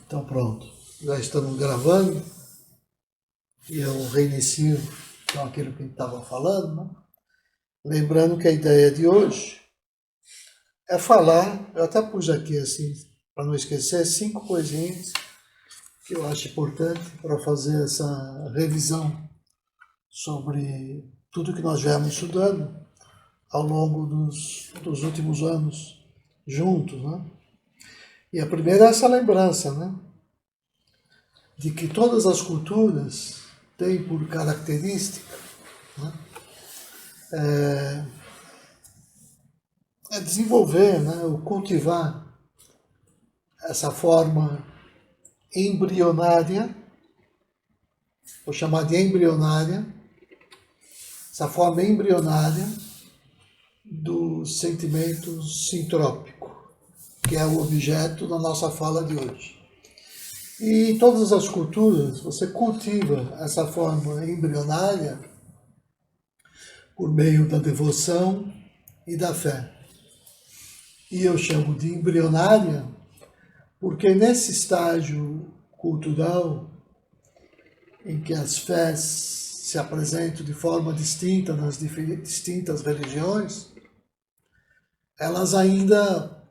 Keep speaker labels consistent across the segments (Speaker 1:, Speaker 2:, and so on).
Speaker 1: Então pronto, já estamos gravando e eu reinicio com aquilo que a gente estava falando, né? Lembrando que a ideia de hoje é falar, eu até pus aqui assim, para não esquecer, 5 coisinhas que eu acho importante para fazer essa revisão sobre tudo que nós viemos estudando ao longo dos últimos anos juntos, né? E a primeira é essa lembrança, né? De que todas as culturas têm por característica, né, desenvolver, né, ou cultivar essa forma embrionária, vou chamar de embrionária, essa forma embrionária do sentimento sintrópico, que é o objeto da nossa fala de hoje. E em todas as culturas, você cultiva essa forma embrionária por meio da devoção e da fé. E eu chamo de embrionária porque nesse estágio cultural em que as fés se apresentam de forma distinta nas distintas religiões, elas ainda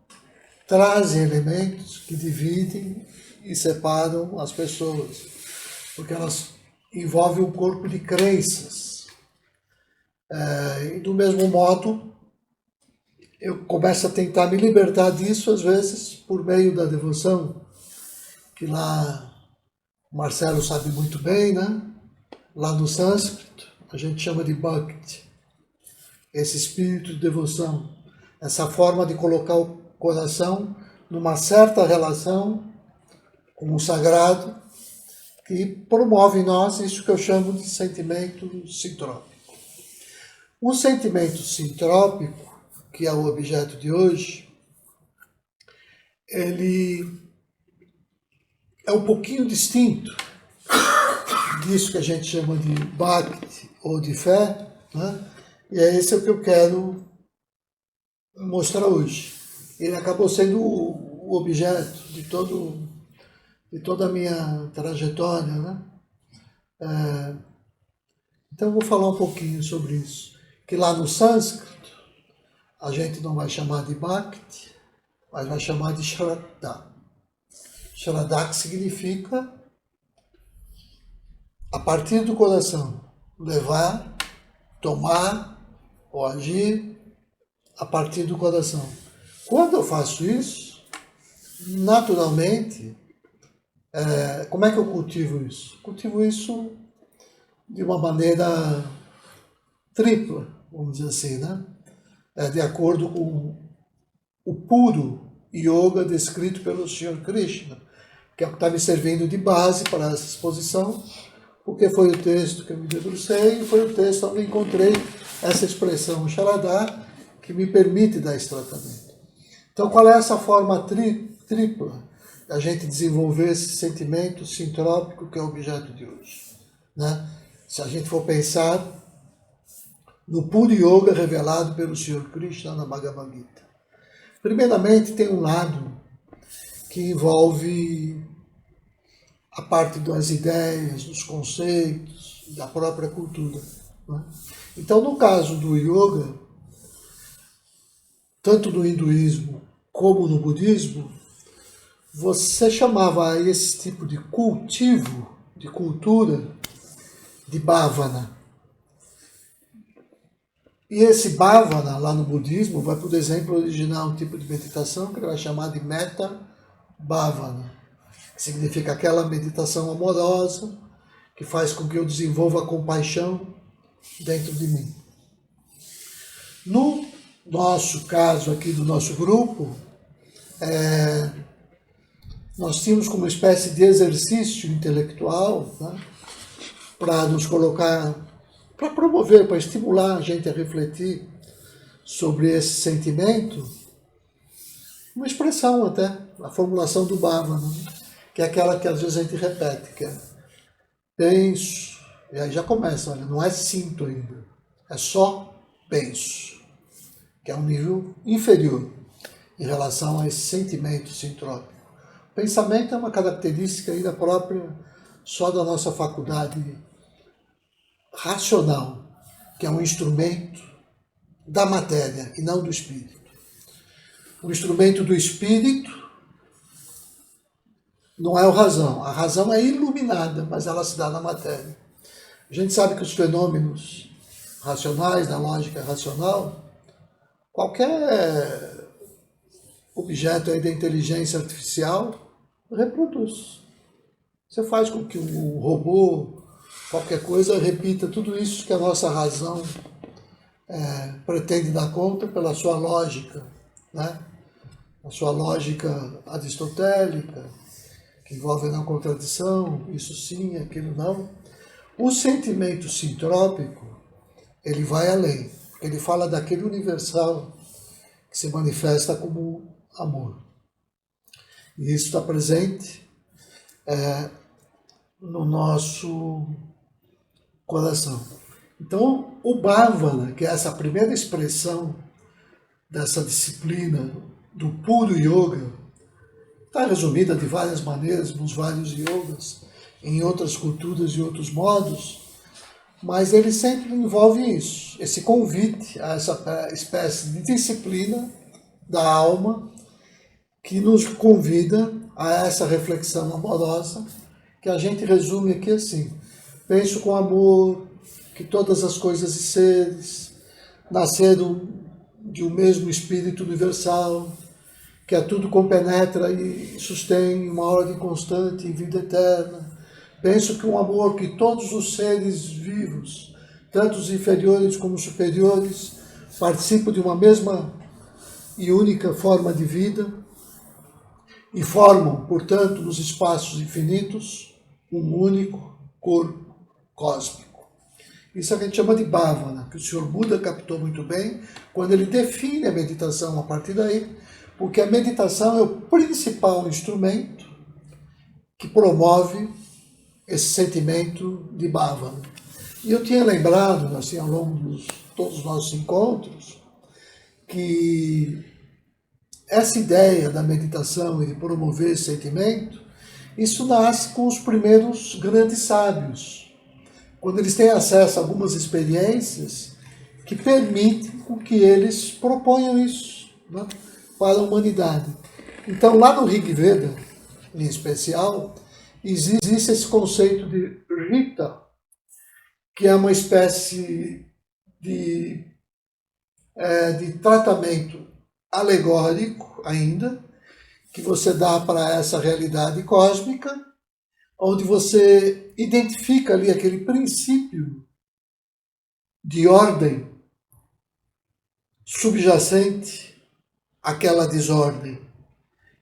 Speaker 1: trazem elementos que dividem e separam as pessoas, porque elas envolvem um corpo de crenças. E do mesmo modo, eu começo a tentar me libertar disso, às vezes, por meio da devoção, que lá o Marcelo sabe muito bem, né? Lá no sânscrito, a gente chama de bhakti, esse espírito de devoção, essa forma de colocar o coração numa certa relação com o sagrado, que promove em nós isso que eu chamo de sentimento sintrópico. O sentimento sintrópico, que é o objeto de hoje, ele é um pouquinho distinto disso que a gente chama de bhakti ou de fé, né? E é esse que eu quero mostrar hoje. Ele acabou sendo o objeto de toda a minha trajetória, né? Então eu vou falar um pouquinho sobre isso. Que lá no sânscrito, a gente não vai chamar de bhakti, mas vai chamar de shraddha. Shraddha, que significa a partir do coração, levar, tomar ou agir a partir do coração. Quando eu faço isso, naturalmente, como é que eu cultivo isso? Cultivo isso de uma maneira tripla, vamos dizer assim, né? De acordo com o puro yoga descrito pelo Sr. Krishna, que é o que está me servindo de base para essa exposição, porque foi o texto que eu me debrucei e foi o texto onde encontrei essa expressão Shraddha que me permite dar esse tratamento. Então, qual é essa forma tripla da gente desenvolver esse sentimento sintrópico que é o objeto de hoje, né? Se a gente for pensar no puro yoga revelado pelo Sr. Krishna na Bhagavad Gita. Primeiramente, tem um lado que envolve a parte das ideias, dos conceitos, da própria cultura, né? Então, no caso do yoga, tanto no hinduísmo como no budismo, você chamava esse tipo de cultivo, de cultura, de bhavana. E esse bhavana, lá no budismo, vai, por exemplo, originar um tipo de meditação que ele vai chamar de metta bhavana, que significa aquela meditação amorosa que faz com que eu desenvolva a compaixão dentro de mim. No nosso caso aqui do nosso grupo, nós tínhamos como espécie de exercício intelectual, né, para nos colocar, para promover, para estimular a gente a refletir sobre esse sentimento, uma expressão até, a formulação do bhavana, né, que é aquela que às vezes a gente repete, que é penso, e aí já começa, olha, não é sinto ainda, é só penso, que é um nível inferior em relação a esse sentimento sintrópico. Pensamento é uma característica ainda própria só da nossa faculdade racional, que é um instrumento da matéria e não do espírito. O instrumento do espírito não é a razão é iluminada, mas ela se dá na matéria. A gente sabe que os fenômenos racionais, da lógica racional, qualquer objeto aí da inteligência artificial reproduz. Você faz com que um robô, qualquer coisa, repita tudo isso que a nossa razão pretende dar conta pela sua lógica, né? A sua lógica aristotélica, que envolve a não contradição, isso sim, aquilo não. O sentimento sintrópico, ele vai além, porque ele fala daquele universal que se manifesta como amor. E isso está presente no nosso coração. Então, o Bhavana, que é essa primeira expressão dessa disciplina do puro yoga, está resumida de várias maneiras nos vários yogas, em outras culturas e outros modos, mas ele sempre envolve isso, esse convite a essa espécie de disciplina da alma que nos convida a essa reflexão amorosa, que a gente resume aqui assim: penso com amor que todas as coisas e seres nasceram de um mesmo espírito universal, que a tudo compenetra e sustém uma ordem constante em vida eterna. Penso que um amor que todos os seres vivos, tanto os inferiores como os superiores, participam de uma mesma e única forma de vida e formam, portanto, nos espaços infinitos, um único corpo cósmico. Isso a gente chama de Bhavana, que o Sr. Buda captou muito bem quando ele define a meditação a partir daí, porque a meditação é o principal instrumento que promove esse sentimento de Bhavana. E eu tinha lembrado, assim, ao longo de todos os nossos encontros, que essa ideia da meditação e de promover esse sentimento, isso nasce com os primeiros grandes sábios, quando eles têm acesso a algumas experiências que permitem com que eles proponham isso, né, para a humanidade. Então, lá no Rig Veda, em especial, existe esse conceito de Rita, que é uma espécie de tratamento alegórico ainda, que você dá para essa realidade cósmica, onde você identifica ali aquele princípio de ordem subjacente àquela desordem.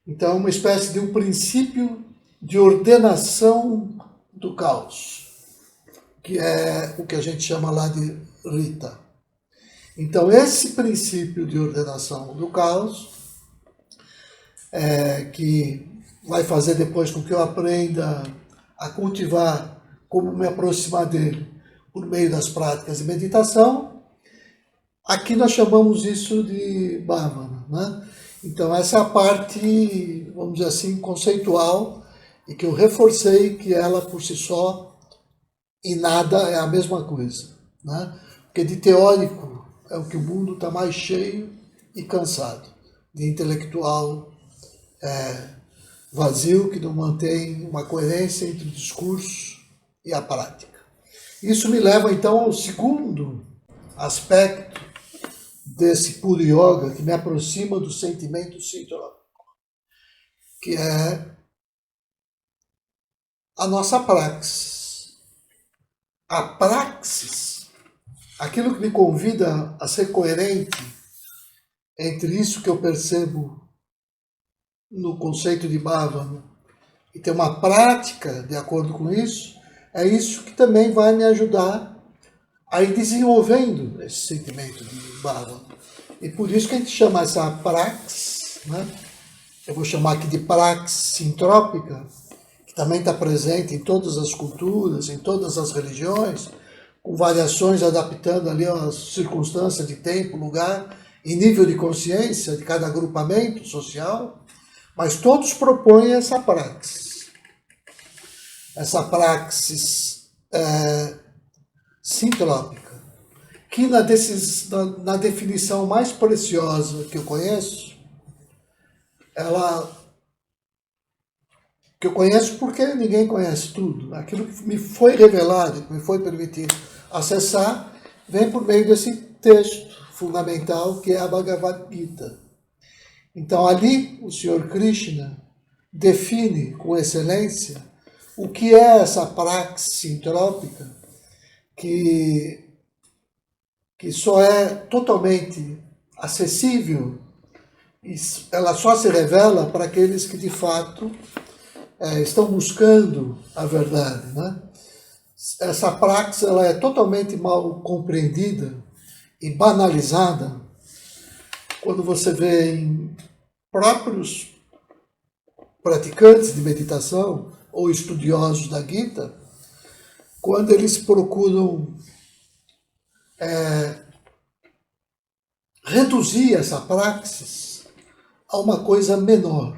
Speaker 1: Então, é uma espécie de um princípio de ordenação do caos, que é o que a gente chama lá de Rita. Então, esse princípio de ordenação do caos, que vai fazer depois com que eu aprenda a cultivar como me aproximar dele por meio das práticas de meditação, aqui nós chamamos isso de Bhavana, né? Então, essa é a parte, vamos dizer assim, conceitual, e que eu reforcei que ela, por si só, e nada é a mesma coisa, né? Porque de teórico é o que o mundo está mais cheio e cansado, de intelectual vazio, que não mantém uma coerência entre o discurso e a prática. Isso me leva, então, ao segundo aspecto desse puro yoga, que me aproxima do sentimento sintrópico, que é a nossa praxis. A praxis, aquilo que me convida a ser coerente entre isso que eu percebo no conceito de Bhavana e ter uma prática de acordo com isso, é isso que também vai me ajudar a ir desenvolvendo esse sentimento de Bhavana. E por isso que a gente chama essa praxis, né? Eu vou chamar aqui de praxis sintrópica, que também está presente em todas as culturas, em todas as religiões, com variações adaptando ali as circunstâncias de tempo, lugar e nível de consciência de cada agrupamento social, Mas todos propõem essa praxis. Essa praxis sintrópica, que na definição mais preciosa que eu conheço, que eu conheço porque ninguém conhece tudo. Aquilo que me foi revelado, que me foi permitido acessar, vem por meio desse texto fundamental que é a Bhagavad Gita. Então ali o Sr. Krishna define com excelência o que é essa praxis sintrópica que só é totalmente acessível e ela só se revela para aqueles que de fato estão buscando a verdade, né? Essa praxis ela é totalmente mal compreendida e banalizada quando você vê em próprios praticantes de meditação ou estudiosos da Gita, quando eles procuram reduzir essa praxis a uma coisa menor,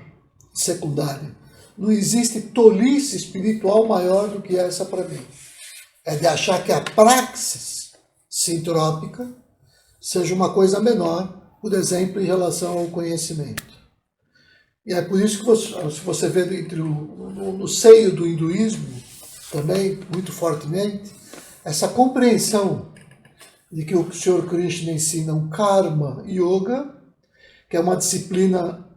Speaker 1: secundária. Não existe tolice espiritual maior do que essa para mim. É de achar que a praxis sintrópica seja uma coisa menor, por exemplo, em relação ao conhecimento. E é por isso que você vê no seio do hinduísmo, também, muito fortemente, essa compreensão de que o Sr. Krishna ensina um Karma Yoga, que é uma disciplina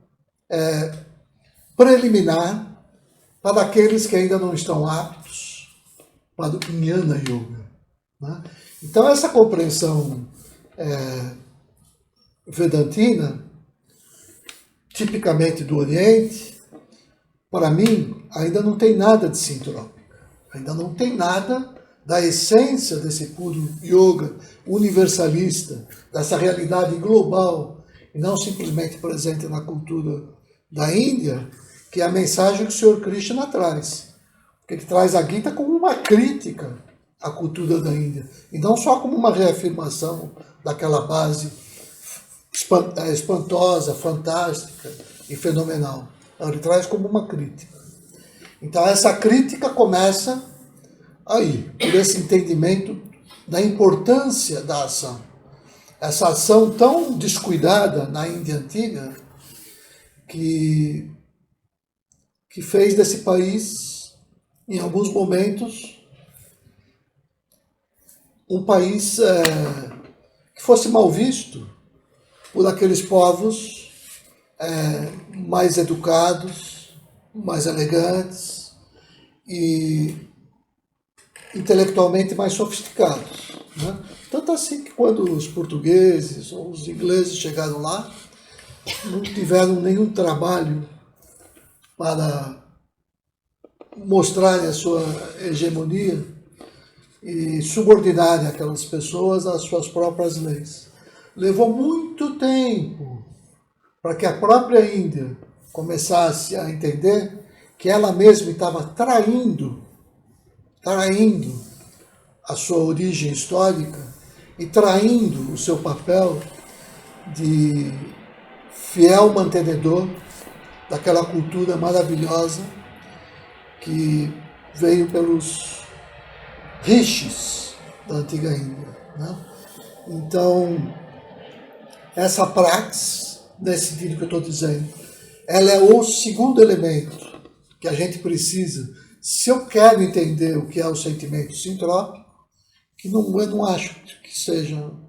Speaker 1: preliminar para aqueles que ainda não estão aptos para o Jnana Yoga, né? Então, essa compreensão vedantina, tipicamente do Oriente, para mim, ainda não tem nada de sintrópica. Ainda não tem nada da essência desse puro yoga universalista, dessa realidade global, e não simplesmente presente na cultura da Índia, que é a mensagem que o Sr. Krishna traz. Porque ele traz a Gita como uma crítica à cultura da Índia, e não só como uma reafirmação daquela base espantosa, fantástica e fenomenal. Ele traz como uma crítica. Então essa crítica começa aí, por esse entendimento da importância da ação. Essa ação tão descuidada na Índia antiga que fez desse país, em alguns momentos, um país que fosse mal visto por aqueles povos mais educados, mais elegantes e intelectualmente mais sofisticados, né? Tanto assim que quando os portugueses ou os ingleses chegaram lá, não tiveram nenhum trabalho para mostrarem a sua hegemonia e subordinarem aquelas pessoas às suas próprias leis. Levou muito tempo para que a própria Índia começasse a entender que ela mesma estava traindo a sua origem histórica e traindo o seu papel de fiel mantenedor daquela cultura maravilhosa que veio pelos rishis da antiga Índia, né? Então, essa praxis, nesse sentido que eu estou dizendo, ela é o segundo elemento que a gente precisa. Se eu quero entender o que é o sentimento sintrópico, que eu não acho que sejam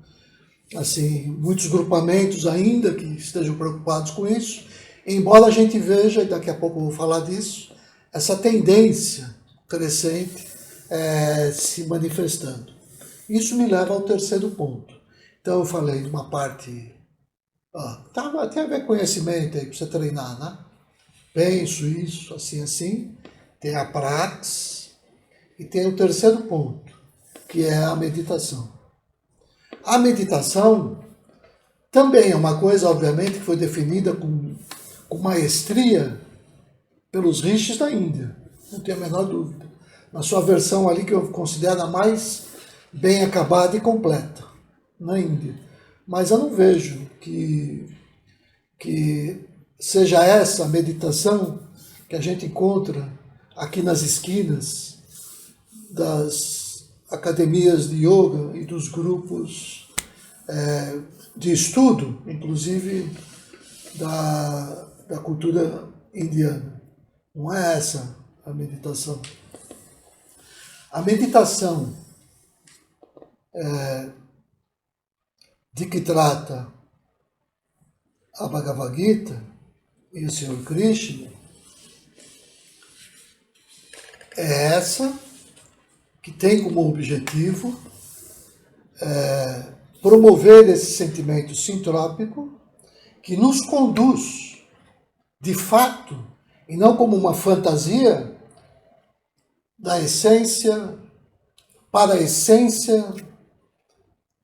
Speaker 1: assim, muitos grupamentos ainda que estejam preocupados com isso, embora a gente veja, e daqui a pouco eu vou falar disso, essa tendência crescente se manifestando. Isso me leva ao terceiro ponto. Então eu falei de uma parte, tem a ver com conhecimento aí, para você treinar, né? Penso isso, assim, assim. Tem a praxis e tem o terceiro ponto, que é a meditação. A meditação também é uma coisa, obviamente, que foi definida com maestria pelos rishis da Índia, não tenho a menor dúvida. Na sua versão ali, que eu considero a mais bem acabada e completa, na Índia. Mas eu não vejo que seja essa a meditação que a gente encontra aqui nas esquinas das academias de yoga e dos grupos de estudo, inclusive da cultura indiana. Não é essa a meditação. A meditação de que trata a Bhagavad Gita e o Senhor Krishna é essa que tem como objetivo promover esse sentimento sintrópico que nos conduz, de fato, e não como uma fantasia, da essência para a essência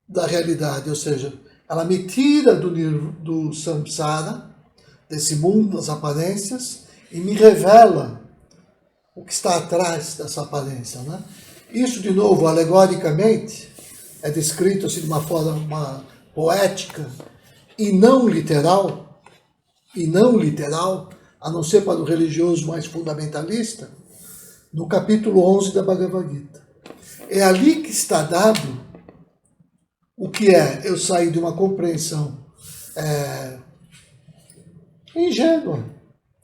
Speaker 1: da realidade, ou seja, ela me tira do samsara, desse mundo das aparências, e me revela o que está atrás dessa aparência, né? Isso, de novo, alegoricamente, é descrito assim, de uma forma poética e não literal, a não ser para o religioso mais fundamentalista, no capítulo 11 da Bhagavad Gita. É ali que está dado o que é eu sair de uma compreensão ingênua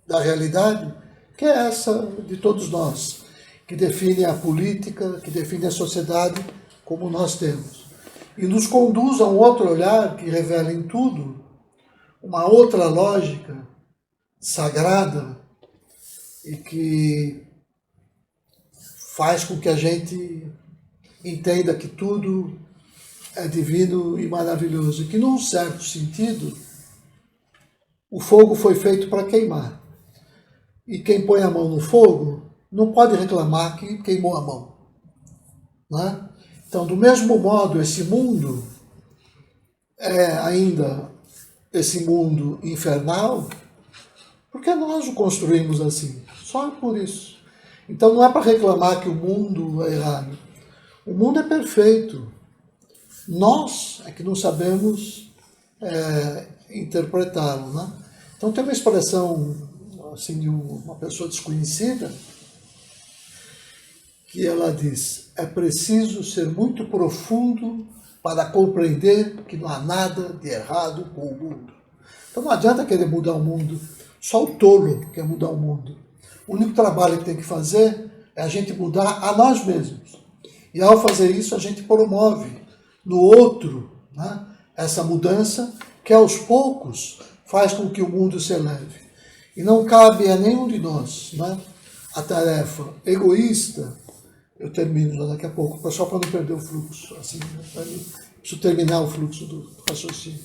Speaker 1: da realidade, que é essa de todos nós, que define a política, que define a sociedade como nós temos. E nos conduz a um outro olhar que revela em tudo uma outra lógica sagrada e que faz com que a gente entenda que tudo é divino e maravilhoso. E que, num certo sentido, o fogo foi feito para queimar. E quem põe a mão no fogo não pode reclamar que queimou a mão. Né? Então, do mesmo modo, esse mundo é ainda esse mundo infernal, porque nós o construímos assim. Só por isso. Então, não é para reclamar que o mundo é errado. O mundo é perfeito. Nós é que não sabemos interpretá-lo, né? Então tem uma expressão assim de uma pessoa desconhecida que ela diz: é preciso ser muito profundo para compreender que não há nada de errado com o mundo. Então não adianta querer mudar o mundo, só o tolo quer mudar o mundo. O único trabalho que tem que fazer é a gente mudar a nós mesmos. E ao fazer isso a gente promove no outro, né, essa mudança que aos poucos faz com que o mundo se eleve. E não cabe a nenhum de nós, né, a tarefa egoísta. Eu termino já daqui a pouco, só para não perder o fluxo. Assim, preciso terminar o fluxo do raciocínio.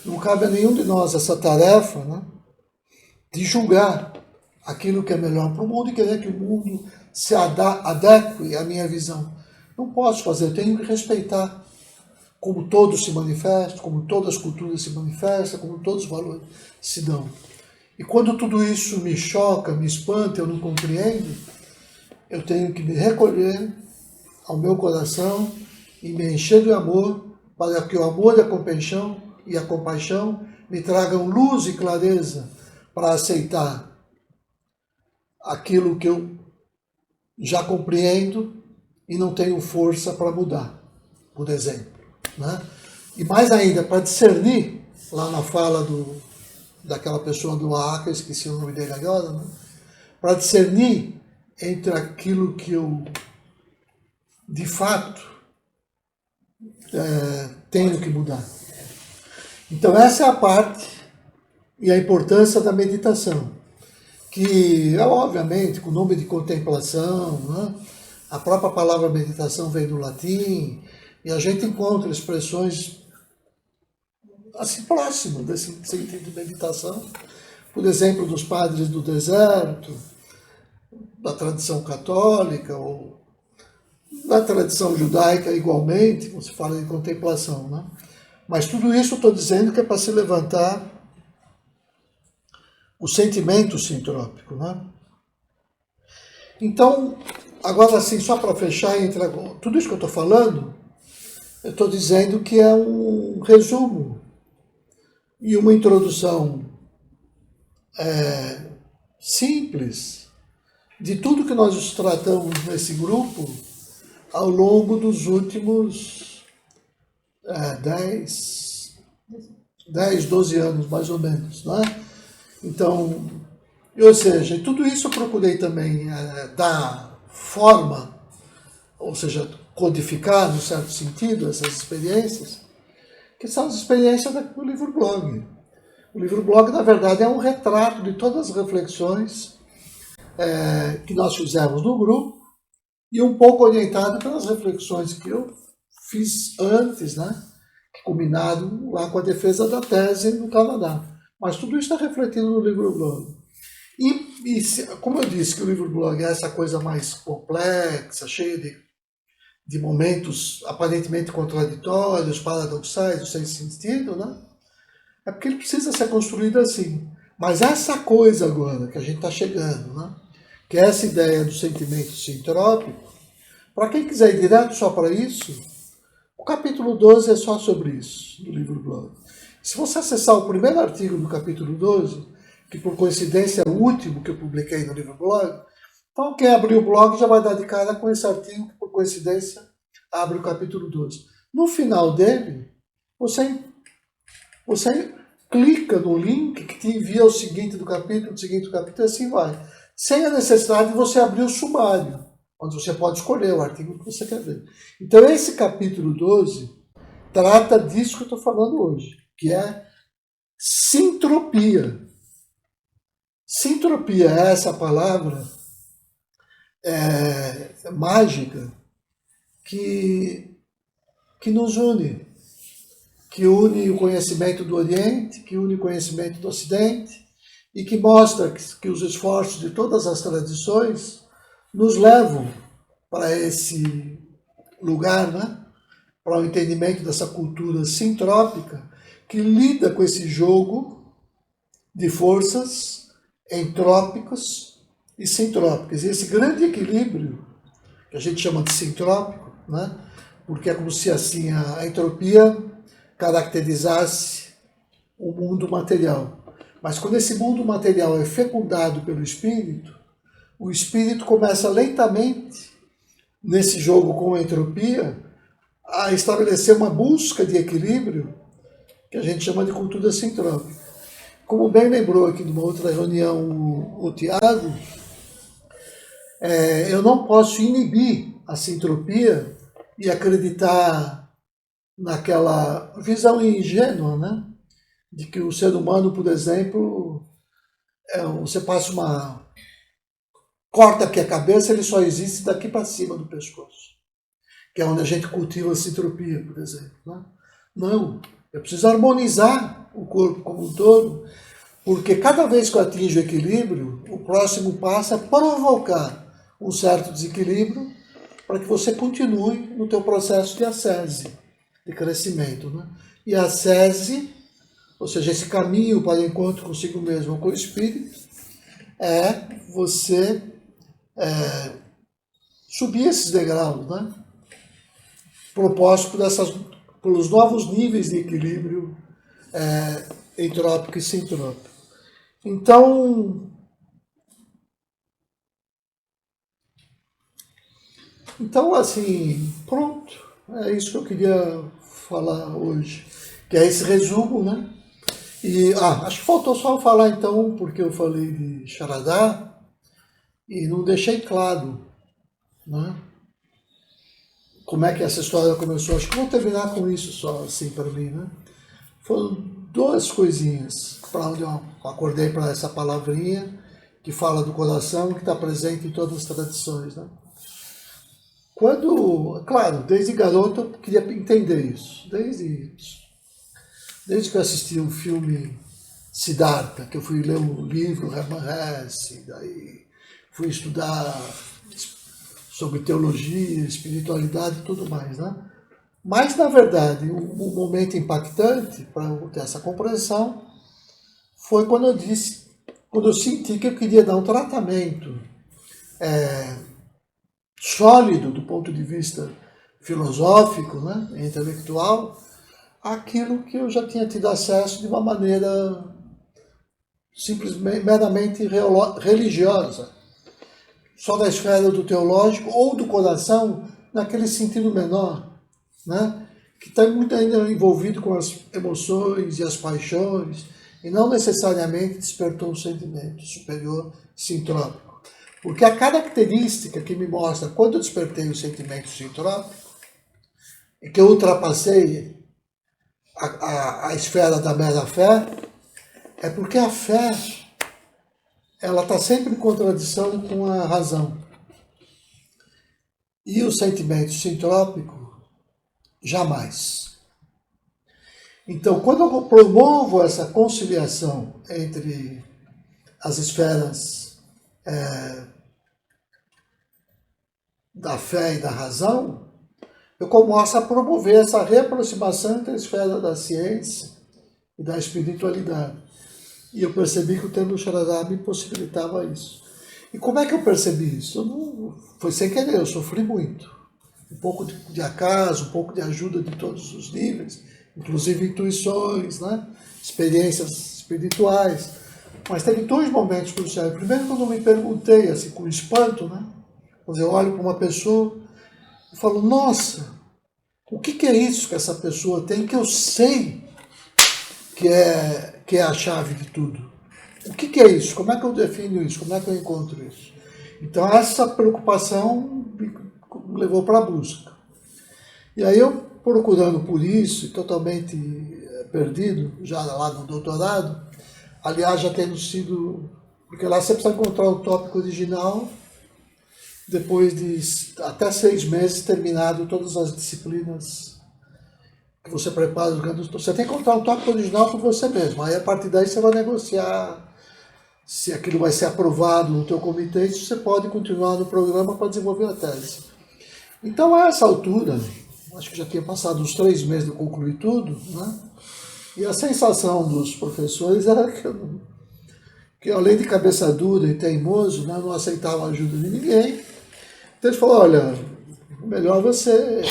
Speaker 1: Não cabe a nenhum de nós essa tarefa, né, de julgar aquilo que é melhor para o mundo e querer que o mundo se adeque à minha visão. Não posso fazer, eu tenho que respeitar como todos se manifestam, como todas as culturas se manifestam, como todos os valores se dão. E quando tudo isso me choca, me espanta, eu não compreendo, eu tenho que me recolher ao meu coração e me encher de amor, para que o amor e a compaixão me tragam luz e clareza para aceitar aquilo que eu já compreendo e não tenho força para mudar, por exemplo. Né? E mais ainda, para discernir, lá na fala daquela pessoa do Acre, esqueci o nome dele agora, né? Para discernir entre aquilo que eu, de fato, tenho que mudar. Então essa é a parte e a importância da meditação, que é obviamente com o nome de contemplação, né? A própria palavra meditação vem do latim, e a gente encontra expressões assim próximas desse sentido de meditação, por exemplo, dos padres do deserto, da tradição católica, ou da tradição judaica igualmente, quando se fala de contemplação, né? Mas tudo isso eu estou dizendo que é para se levantar o sentimento sintrópico, né? Então, agora assim, só para fechar, tudo isso que eu estou falando, eu estou dizendo que é um resumo e uma introdução simples de tudo que nós tratamos nesse grupo ao longo dos últimos 10, 12 anos, mais ou menos. Né? Então, ou seja, tudo isso eu procurei também dar forma, ou seja, codificar, no certo sentido, essas experiências, que são as experiências do livro-blog. O livro-blog, na verdade, é um retrato de todas as reflexões que nós fizemos no grupo e um pouco orientado pelas reflexões que eu fiz antes, né? Combinado lá com a defesa da tese no Canadá. Mas tudo isso está refletido no livro-blog. E como eu disse que o livro-blog é essa coisa mais complexa, cheia de momentos aparentemente contraditórios, paradoxais, sem sentido, né? É porque ele precisa ser construído assim. Mas essa coisa agora que a gente está chegando, né? Que é essa ideia do sentimento sintrópico, para quem quiser ir direto só para isso, o capítulo 12 é só sobre isso, do livro-blog. Se você acessar o primeiro artigo do capítulo 12, que por coincidência é o último que eu publiquei no livro-blog, então quem abrir o blog já vai dar de cara com esse artigo que por coincidência abre o capítulo 12. No final dele, você clica no link que te envia o seguinte do capítulo, e assim vai. Sem a necessidade de você abrir o sumário, onde você pode escolher o artigo que você quer ver. Então esse capítulo 12 trata disso que eu estou falando hoje, que é sintropia. Sintropia é essa palavra mágica que nos une, que une o conhecimento do Oriente, que une o conhecimento do Ocidente, e que mostra que os esforços de todas as tradições nos levam para esse lugar, né? Para o entendimento dessa cultura sintrópica, que lida com esse jogo de forças entrópicas e sintrópicas. E esse grande equilíbrio, que a gente chama de sintrópico, né? Porque é como se assim a entropia caracterizasse o mundo material. Mas quando esse mundo material é fecundado pelo espírito, o espírito começa lentamente, nesse jogo com a entropia, a estabelecer uma busca de equilíbrio que a gente chama de cultura sintrópica. Como bem lembrou aqui numa outra reunião o Tiago, eu não posso inibir a sintropia e acreditar naquela visão ingênua, né? De que o ser humano, por exemplo, você passa corta aqui a cabeça, ele só existe daqui para cima do pescoço, que é onde a gente cultiva a sintropia, por exemplo. Né? Não, eu preciso harmonizar o corpo como um todo, porque cada vez que eu atinjo o equilíbrio, o próximo passo é provocar um certo desequilíbrio para que você continue no teu processo de ascese, de crescimento. Né? E a ascese, ou seja, esse caminho para o encontro consigo mesmo, com o espírito, é você subir esses degraus, né? Proposto pelos novos níveis de equilíbrio entrópico e sintrópico. Então, assim, pronto. É isso que eu queria falar hoje. Que é esse resumo, né? E, acho que faltou só falar então, porque eu falei de Charadá e não deixei claro, né? Como é que essa história começou. Acho que vou terminar com isso só, assim, para mim, né? Foram duas coisinhas para onde eu acordei para essa palavrinha que fala do coração, que está presente em todas as tradições, né? Claro, desde garoto eu queria entender isso, desde que eu assisti o filme Siddhartha, que eu fui ler o livro Hermann Hesse, daí fui estudar sobre teologia, espiritualidade e tudo mais, né? Mas, na verdade, um momento impactante para eu ter essa compreensão foi quando eu senti que eu queria dar um tratamento sólido do ponto de vista filosófico, né, intelectual, aquilo que eu já tinha tido acesso de uma maneira simplesmente, meramente religiosa, só na esfera do teológico ou do coração, naquele sentido menor, né? Que está muito ainda envolvido com as emoções e as paixões, e não necessariamente despertou um sentimento superior sintrópico. Porque a característica que me mostra quando eu despertei o sentimento sintrópico, e que eu ultrapassei a esfera da mera fé, é porque a fé ela está sempre em contradição com a razão. E o sentimento sintrópico, jamais. Então, quando eu promovo essa conciliação entre as esferas da fé e da razão, eu começo a promover essa reaproximação entre a esfera da ciência e da espiritualidade. E eu percebi que o termo Sharadá me possibilitava isso. E como é que eu percebi isso? Foi sem querer, eu sofri muito. Um pouco de acaso, um pouco de ajuda de todos os níveis, inclusive intuições, né? Experiências espirituais. Mas teve dois momentos cruciais. Primeiro, quando eu me perguntei, assim, com espanto, né? Quando eu olho para uma pessoa e falo, nossa, o que é isso que essa pessoa tem que eu sei que é a chave de tudo? O que é isso? Como é que eu defino isso? Como é que eu encontro isso? Então, essa preocupação me levou para a busca. E aí eu, procurando por isso, totalmente perdido, já lá no doutorado, aliás, já tendo sido... Porque lá você precisa encontrar o tópico original, depois de até 6 meses terminado todas as disciplinas que você prepara. Você tem que encontrar o tópico original por você mesmo. Aí, a partir daí, você vai negociar se aquilo vai ser aprovado no teu comitê, e se você pode continuar no programa para desenvolver a tese. Então, a essa altura, acho que já tinha passado uns 3 meses de concluir tudo, né? E a sensação dos professores era que além de cabeça dura e teimoso, né, não aceitava a ajuda de ninguém. Então eles falaram, olha, melhor você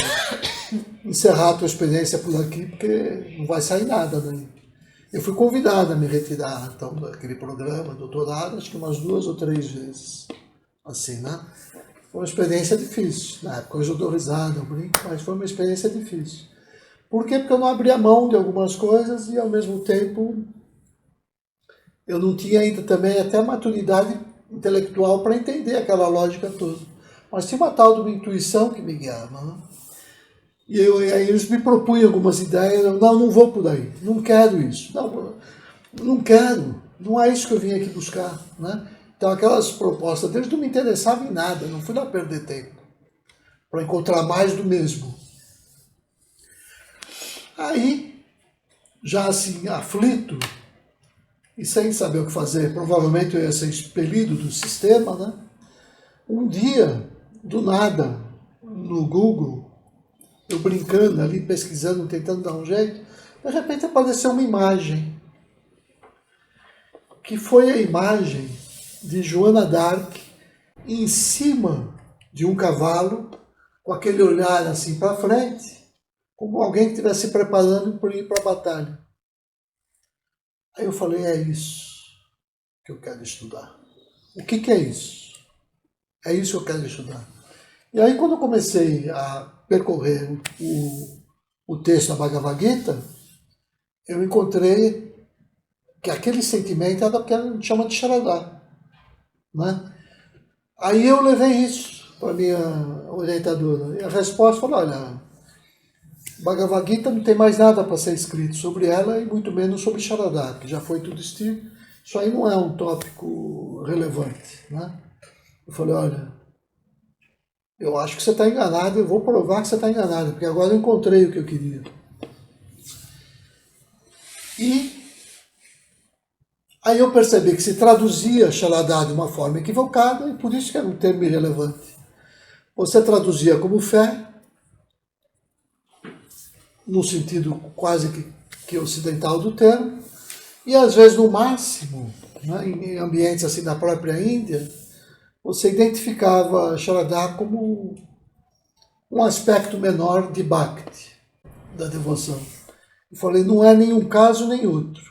Speaker 1: encerrar a tua experiência por aqui, porque não vai sair nada daí. Eu fui convidado a me retirar então, daquele programa, doutorado, acho que umas 2 ou 3 vezes. Assim, né? Foi uma experiência difícil. Na época hoje eu dou risada, eu brinco, mas foi uma experiência difícil. Por quê? Porque eu não abria mão de algumas coisas e, ao mesmo tempo, eu não tinha ainda também até maturidade intelectual para entender aquela lógica toda. Mas tinha uma tal de uma intuição que me guiava, né? E aí eles me propunham algumas ideias, eu não vou por aí, não quero isso, não quero, não é isso que eu vim aqui buscar, né? Então aquelas propostas deles não me interessavam em nada, não fui lá perder tempo para encontrar mais do mesmo. Aí, já assim, aflito e sem saber o que fazer, provavelmente eu ia ser expelido do sistema, né? Um dia, do nada, no Google, eu brincando ali, pesquisando, tentando dar um jeito, de repente apareceu uma imagem, que foi a imagem de Joana d'Arc em cima de um cavalo, com aquele olhar assim para frente, como alguém que estivesse se preparando para ir para a batalha. Aí eu falei, é isso que eu quero estudar. O que é isso? É isso que eu quero estudar. E aí, quando eu comecei a percorrer o texto da Bhagavad Gita, eu encontrei que aquele sentimento era o que a gente chama de Sharadá, né? Aí eu levei isso para a minha orientadora. E a resposta foi, olha, Bhagavad Gita não tem mais nada para ser escrito sobre ela, e muito menos sobre Sharadá, que já foi tudo escrito. Isso aí não é um tópico relevante, né? Eu falei, olha, eu acho que você está enganado, eu vou provar que você está enganado, porque agora eu encontrei o que eu queria. E aí eu percebi que se traduzia Sharadá de uma forma equivocada, e por isso que era um termo irrelevante. Você traduzia como fé, no sentido quase que ocidental do termo, e às vezes no máximo, né, em ambientes assim da própria Índia, você identificava Sharadá como um aspecto menor de Bhakti, da devoção. Eu falei, não é nenhum caso nem outro.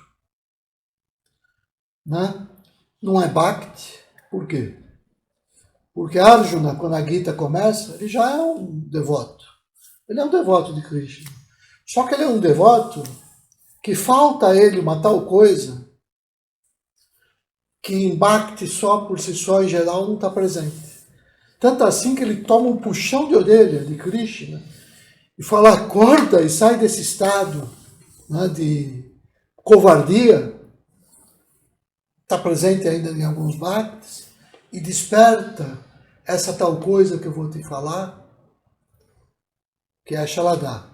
Speaker 1: né? Não é Bhakti. Por quê? Porque Arjuna, quando a Gita começa, ele já é um devoto. Ele é um devoto de Krishna. Só que ele é um devoto que falta a ele uma tal coisa que em Bhakti só por si só, em geral, não está presente. Tanto assim que ele toma um puxão de orelha de Krishna e fala, acorda e sai desse estado, né, de covardia, está presente ainda em alguns Bhaktis, e desperta essa tal coisa que eu vou te falar, que é a Shaladá.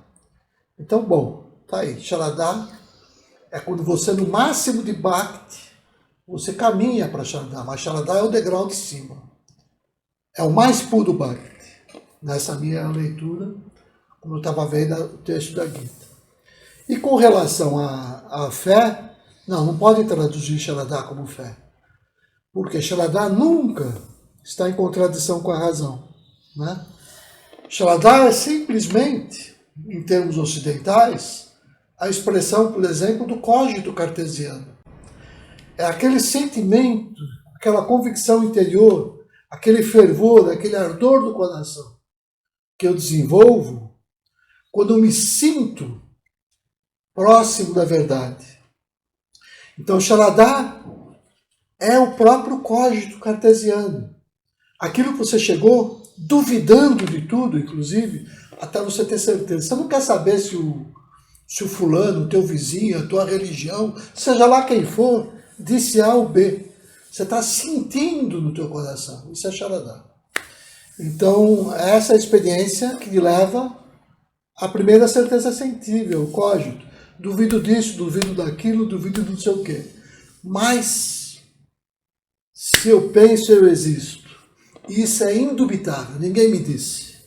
Speaker 1: Então, bom, tá aí. Shaladá é quando você, no máximo de Bhakti, você caminha para Shaladá, mas Shaladá é o degrau de cima. É o mais puro Bhakti, nessa minha leitura, como eu estava vendo o texto da Gita. E com relação à fé, não pode traduzir Shaladá como fé, porque Shaladá nunca está em contradição com a razão, né? Shaladá é simplesmente, em termos ocidentais, a expressão, por exemplo, do cogito cartesiano. É aquele sentimento, aquela convicção interior, aquele fervor, aquele ardor do coração que eu desenvolvo quando eu me sinto próximo da verdade. Então, Shaladá é o próprio cogito cartesiano. Aquilo que você chegou duvidando de tudo, inclusive, até você ter certeza. Você não quer saber se o fulano, o teu vizinho, a tua religião, seja lá quem for, disse A ou B. Você está sentindo no teu coração. Isso é Shaladá. Então, essa é a experiência que leva à primeira certeza sensível, o cogito. Duvido disso, duvido daquilo, duvido de não sei o quê. Mas, se eu penso, eu existo. E isso é indubitável, ninguém me disse.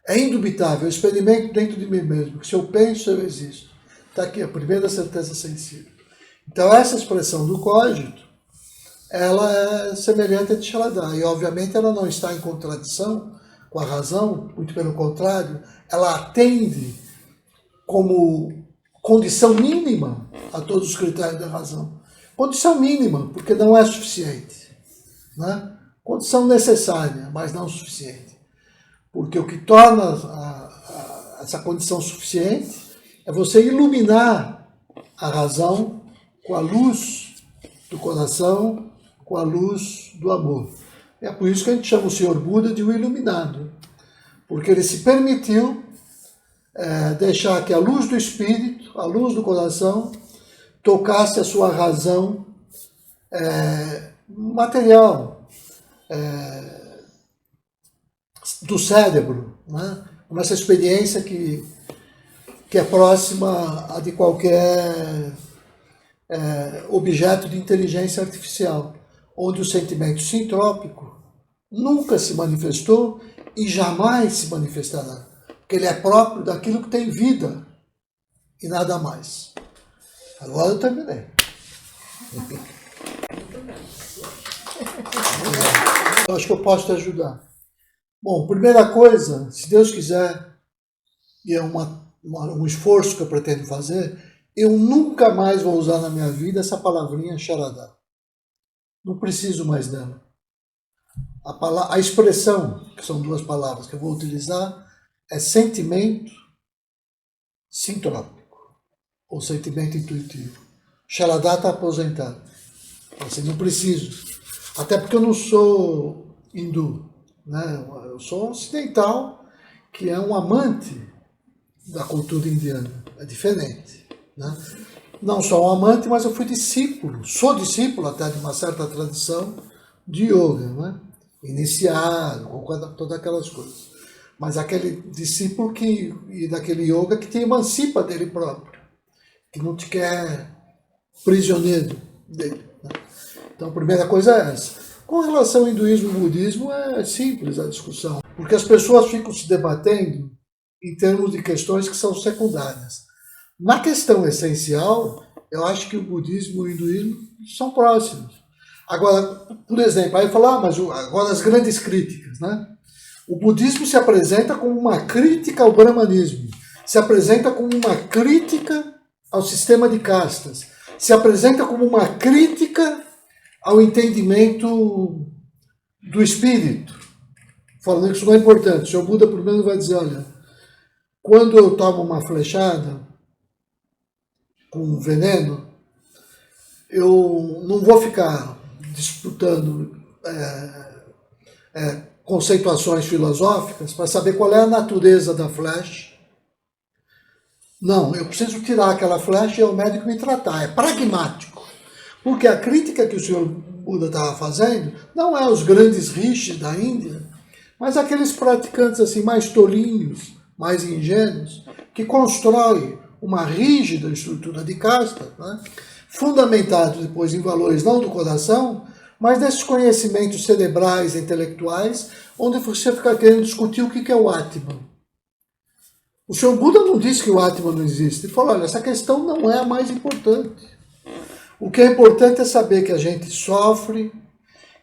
Speaker 1: É indubitável, eu experimento dentro de mim mesmo, que se eu penso, eu existo. Está aqui a primeira certeza sensível. Então, essa expressão do cogito, ela é semelhante a de Shaladá. E, obviamente, ela não está em contradição com a razão, muito pelo contrário, ela atende como condição mínima a todos os critérios da razão. Condição mínima, porque não é suficiente, né? Condição necessária, mas não suficiente. Porque o que torna essa condição suficiente é você iluminar a razão com a luz do coração, com a luz do amor. É por isso que a gente chama o Senhor Buda de um iluminado. Porque ele se permitiu deixar que a luz do espírito, a luz do coração, tocasse a sua razão material, do cérebro, né? Essa experiência que é próxima a de qualquer objeto de inteligência artificial, onde o sentimento sintrópico nunca se manifestou e jamais se manifestará, porque ele é próprio daquilo que tem vida e nada mais. Agora eu terminei. Eu acho que eu posso te ajudar. Bom, primeira coisa, se Deus quiser, e é um esforço que eu pretendo fazer, eu nunca mais vou usar na minha vida essa palavrinha Shaladá. Não preciso mais dela. A expressão, que são duas palavras que eu vou utilizar, é sentimento sintrópico, ou sentimento intuitivo. Shaladá está aposentado. Assim, não preciso. Até porque eu não sou hindu, né? Eu sou ocidental, que é um amante da cultura indiana. É diferente, né? Não só um amante, mas eu fui discípulo, sou discípulo até de uma certa tradição de yoga, né? Iniciado, com todas aquelas coisas. Mas aquele discípulo e daquele yoga que te emancipa dele próprio, que não te quer prisioneiro dele, né? Então, a primeira coisa é essa. Com relação ao hinduísmo e budismo, é simples a discussão, porque as pessoas ficam se debatendo em termos de questões que são secundárias. Na questão essencial, eu acho que o budismo e o hinduísmo são próximos. Agora, por exemplo, aí falar, mas agora as grandes críticas, né? O budismo se apresenta como uma crítica ao brahmanismo, se apresenta como uma crítica ao sistema de castas, se apresenta como uma crítica ao entendimento do espírito. Falando que isso não é importante. O Senhor Buda primeiro vai dizer, olha, quando eu tomo uma flechada com veneno, eu não vou ficar disputando conceituações filosóficas para saber qual é a natureza da flecha. Não, eu preciso tirar aquela flecha e o médico me tratar. É pragmático. Porque a crítica que o Senhor Buda estava fazendo não é os grandes rishis da Índia, mas aqueles praticantes assim mais tolinhos, mais ingênuos, que constroem uma rígida estrutura de casta, né, fundamentado depois em valores não do coração, mas desses conhecimentos cerebrais, intelectuais, onde você fica querendo discutir o que é o Atman. O Senhor Buda não disse que o Atman não existe. Ele falou, olha, essa questão não é a mais importante. O que é importante é saber que a gente sofre,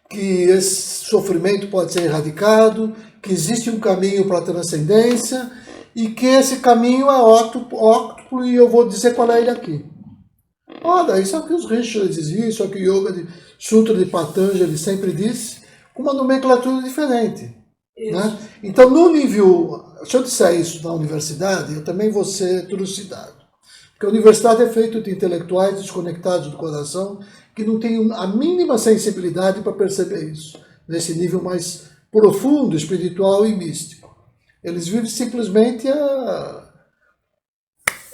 Speaker 1: que esse sofrimento pode ser erradicado, que existe um caminho para a transcendência e que esse caminho é óctuplo e eu vou dizer qual é ele aqui. Olha, isso é o que os rishis diziam, isso é o que o Yoga Sutra de Patanjali sempre disse, com uma nomenclatura diferente. Né? Então, no nível, se eu disser isso na universidade, eu também vou ser trucidado. Porque a universidade é feita de intelectuais desconectados do coração, que não têm a mínima sensibilidade para perceber isso, nesse nível mais profundo, espiritual e místico. Eles vivem simplesmente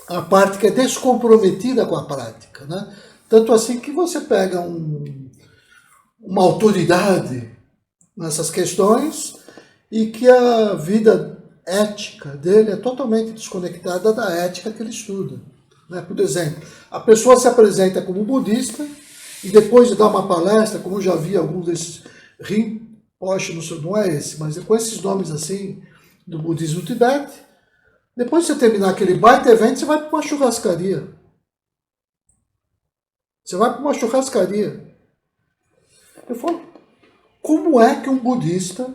Speaker 1: a parte que é descomprometida com a prática. Né? Tanto assim que você pega uma autoridade nessas questões e que a vida ética dele é totalmente desconectada da ética que ele estuda. Né? Por exemplo, a pessoa se apresenta como budista e depois de dar uma palestra, como eu já vi alguns desses Rinpoche, não é esse, mas com esses nomes assim, do budismo do Tibete, depois de você terminar aquele baita evento, você vai para uma churrascaria. Você vai para uma churrascaria. Eu falo, como é que um budista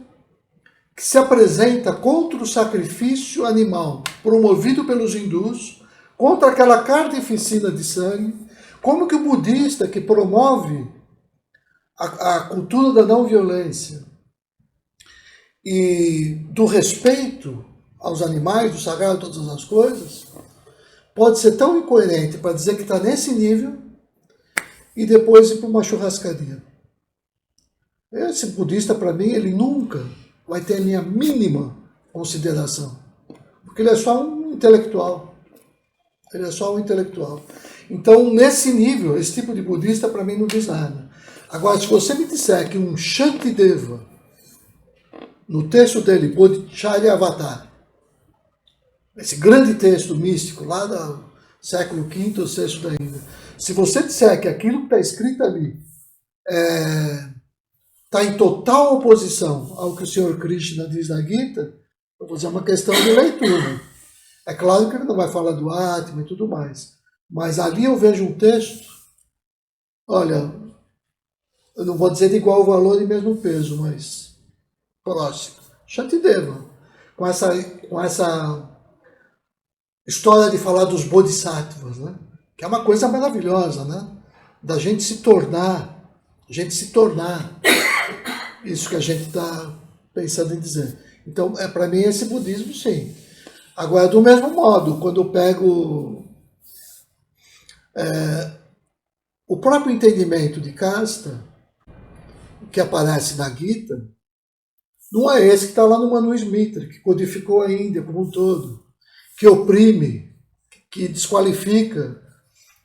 Speaker 1: que se apresenta contra o sacrifício animal promovido pelos hindus, contra aquela carnificina de sangue, como que o budista que promove a cultura da não violência e do respeito aos animais, do sagrado, todas as coisas, pode ser tão incoerente para dizer que está nesse nível e depois ir para uma churrascaria. Esse budista, para mim, ele nunca vai ter a minha mínima consideração, porque ele é só um intelectual. Ele é só um intelectual. Então, nesse nível, esse tipo de budista, para mim, não diz nada. Agora, se você me disser que um Shantideva, no texto dele, Bodhisattva, esse grande texto místico, lá do século V ou VI da Índia, se você disser que aquilo que está escrito ali está em total oposição ao que o Senhor Krishna diz na Gita, eu vou dizer uma questão de leitura. É claro que ele não vai falar do Atma e tudo mais, mas ali eu vejo um texto, olha, eu não vou dizer de igual valor e mesmo peso, mas próximo. Shantideva, com essa história de falar dos bodhisattvas, né? Que é uma coisa maravilhosa, né? Da gente se tornar isso que a gente está pensando em dizer. Então, para mim, esse budismo, sim. Agora, do mesmo modo, quando eu pego o próprio entendimento de casta, que aparece na Gita, não é esse que está lá no Manu Smitra, que codificou a Índia como um todo, que oprime, que desqualifica.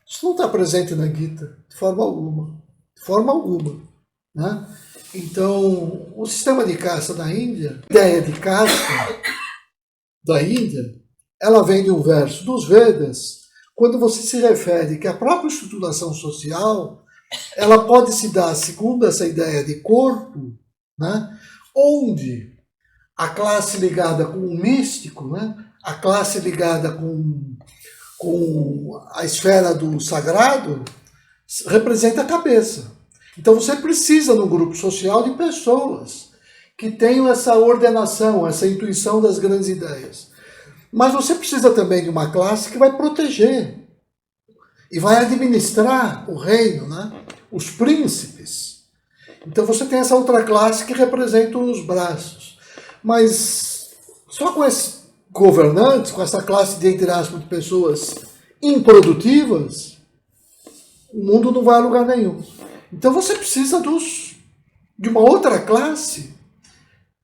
Speaker 1: Isso não está presente na Gita, de forma alguma. De forma alguma. Né? Então, o sistema de casta da Índia, a ideia de casta da Índia, ela vem de um verso dos Vedas, quando você se refere que a própria estruturação social, ela pode se dar segundo essa ideia de corpo, né? Onde a classe ligada com o místico, né? A classe ligada com a esfera do sagrado, representa a cabeça. Então você precisa, no grupo social, de pessoas que tenham essa ordenação, essa intuição das grandes ideias. Mas você precisa também de uma classe que vai proteger e vai administrar o reino, né? Os príncipes. Então você tem essa outra classe que representa os braços. Mas só com esses governantes, com essa classe de, entre aspas, de pessoas improdutivas, o mundo não vai a lugar nenhum. Então você precisa de uma outra classe,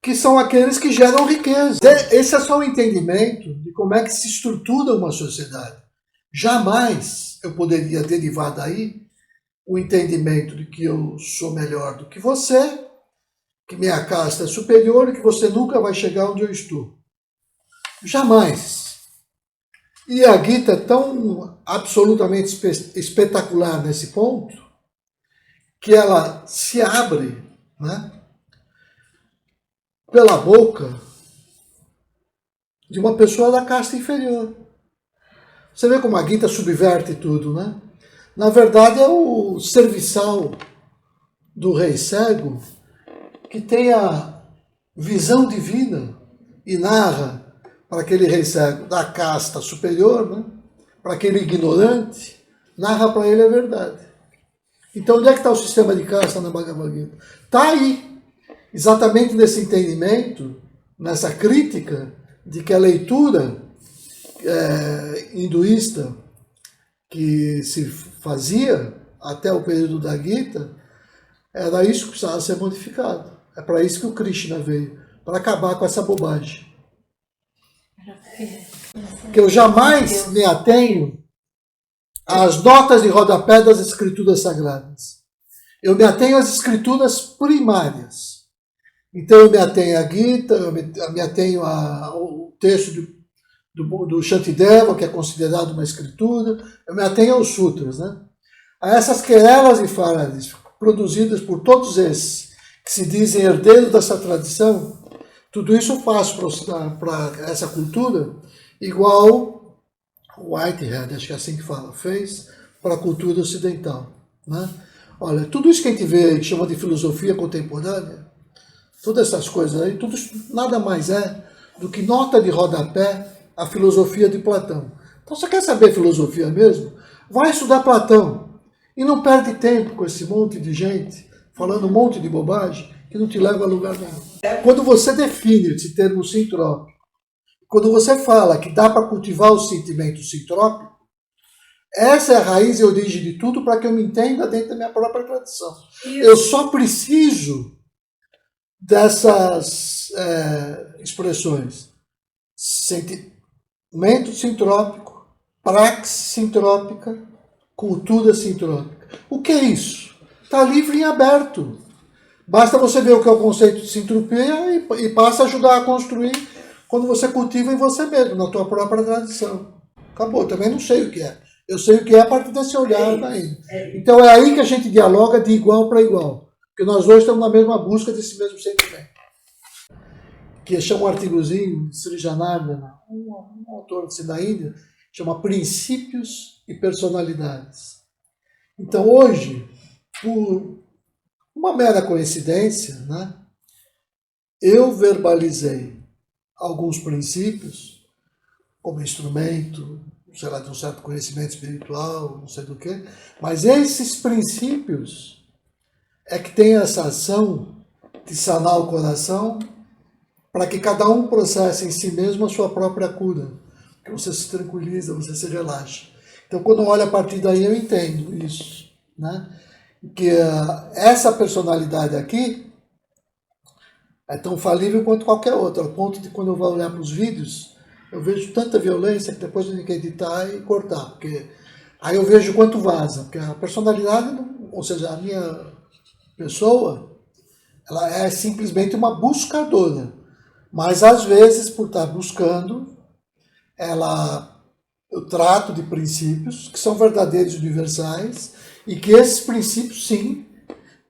Speaker 1: que são aqueles que geram riqueza. Esse é só o entendimento de como é que se estrutura uma sociedade. Jamais eu poderia derivar daí o entendimento de que eu sou melhor do que você, que minha casta é superior e que você nunca vai chegar onde eu estou. Jamais. E a Gita é tão absolutamente espetacular nesse ponto que ela se abre, né, pela boca de uma pessoa da casta inferior. Você vê como a Gita subverte tudo, né? Na verdade é o serviçal do rei cego que tem a visão divina e narra para aquele rei cego da casta superior, né? Para aquele ignorante, narra para ele a verdade. Então onde é que está o sistema de casta na Bhagavad Gita? Está aí, exatamente nesse entendimento, nessa crítica de que a leitura hinduísta que se fazia até o período da Gita, era isso que precisava ser modificado. É para isso que o Krishna veio, para acabar com essa bobagem. Que eu jamais me atenho às notas de rodapé das escrituras sagradas. Eu me atenho às escrituras primárias. Então eu me atenho à Gita, eu me atenho ao texto do Shantideva, que é considerado uma escritura, eu me atenho aos sutras, né? A essas querelas e faradas produzidas por todos esses que se dizem herdeiros dessa tradição, tudo isso faz para essa cultura igual Whitehead, acho que é assim que fala, fez para a cultura ocidental, né? Olha, tudo isso que a gente vê que chama de filosofia contemporânea, todas essas coisas aí, tudo isso nada mais é do que nota de rodapé a filosofia de Platão. Então, você quer saber filosofia mesmo? Vai estudar Platão. E não perde tempo com esse monte de gente falando um monte de bobagem que não te leva a lugar nenhum. Quando você define esse termo sintrópico, quando você fala que dá para cultivar o sentimento sintrópico, essa é a raiz e a origem de tudo para que eu me entenda dentro da minha própria tradição. Eu só preciso dessas expressões. Sentimento sintrópico, praxis sintrópica, cultura sintrópica. O que é isso? Está livre e aberto. Basta você ver o que é o conceito de sintropia e passa a ajudar a construir quando você cultiva em você mesmo, na tua própria tradição. Acabou, também não sei o que é. Eu sei o que é a partir desse olhar daí. Então é aí que a gente dialoga de igual para igual. Porque nós dois estamos na mesma busca desse mesmo sentimento. Que chama um artigozinho de Sri Janardana, um autor da Índia, chama Princípios e Personalidades. Então hoje, por uma mera coincidência, né, eu verbalizei alguns princípios como instrumento, sei lá, de um certo conhecimento espiritual, não sei do que, mas esses princípios é que tem essa ação de sanar o coração para que cada um processe em si mesmo a sua própria cura. Porque você se tranquiliza, você se relaxa. Então, quando eu olho a partir daí, eu entendo isso, né? Que essa personalidade aqui é tão falível quanto qualquer outra, ao ponto de quando eu vou olhar para os vídeos, eu vejo tanta violência que depois eu tenho que editar e cortar, porque aí eu vejo quanto vaza, porque a personalidade, ou seja, a minha pessoa, ela é simplesmente uma buscadora. Mas, às vezes, por estar buscando, eu trato de princípios que são verdadeiros e universais e que esses princípios, sim,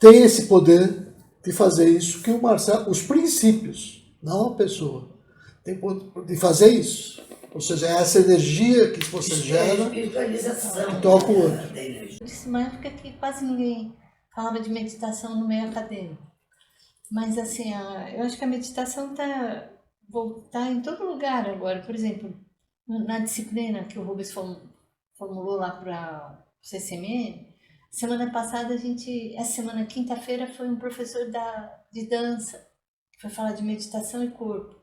Speaker 1: têm esse poder de fazer isso que o Marcelo... Os princípios, não a pessoa, tem poder de fazer isso. Ou seja, é essa energia que você gera que toca o outro.
Speaker 2: Disse uma época que quase ninguém falava de meditação no meio acadêmico. Mas, assim, eu acho que a meditação tá em todo lugar agora. Por exemplo, na disciplina que o Rubens formulou lá para o CCMN, Semana passada essa semana, quinta-feira, foi um professor de dança, que foi falar de meditação e corpo,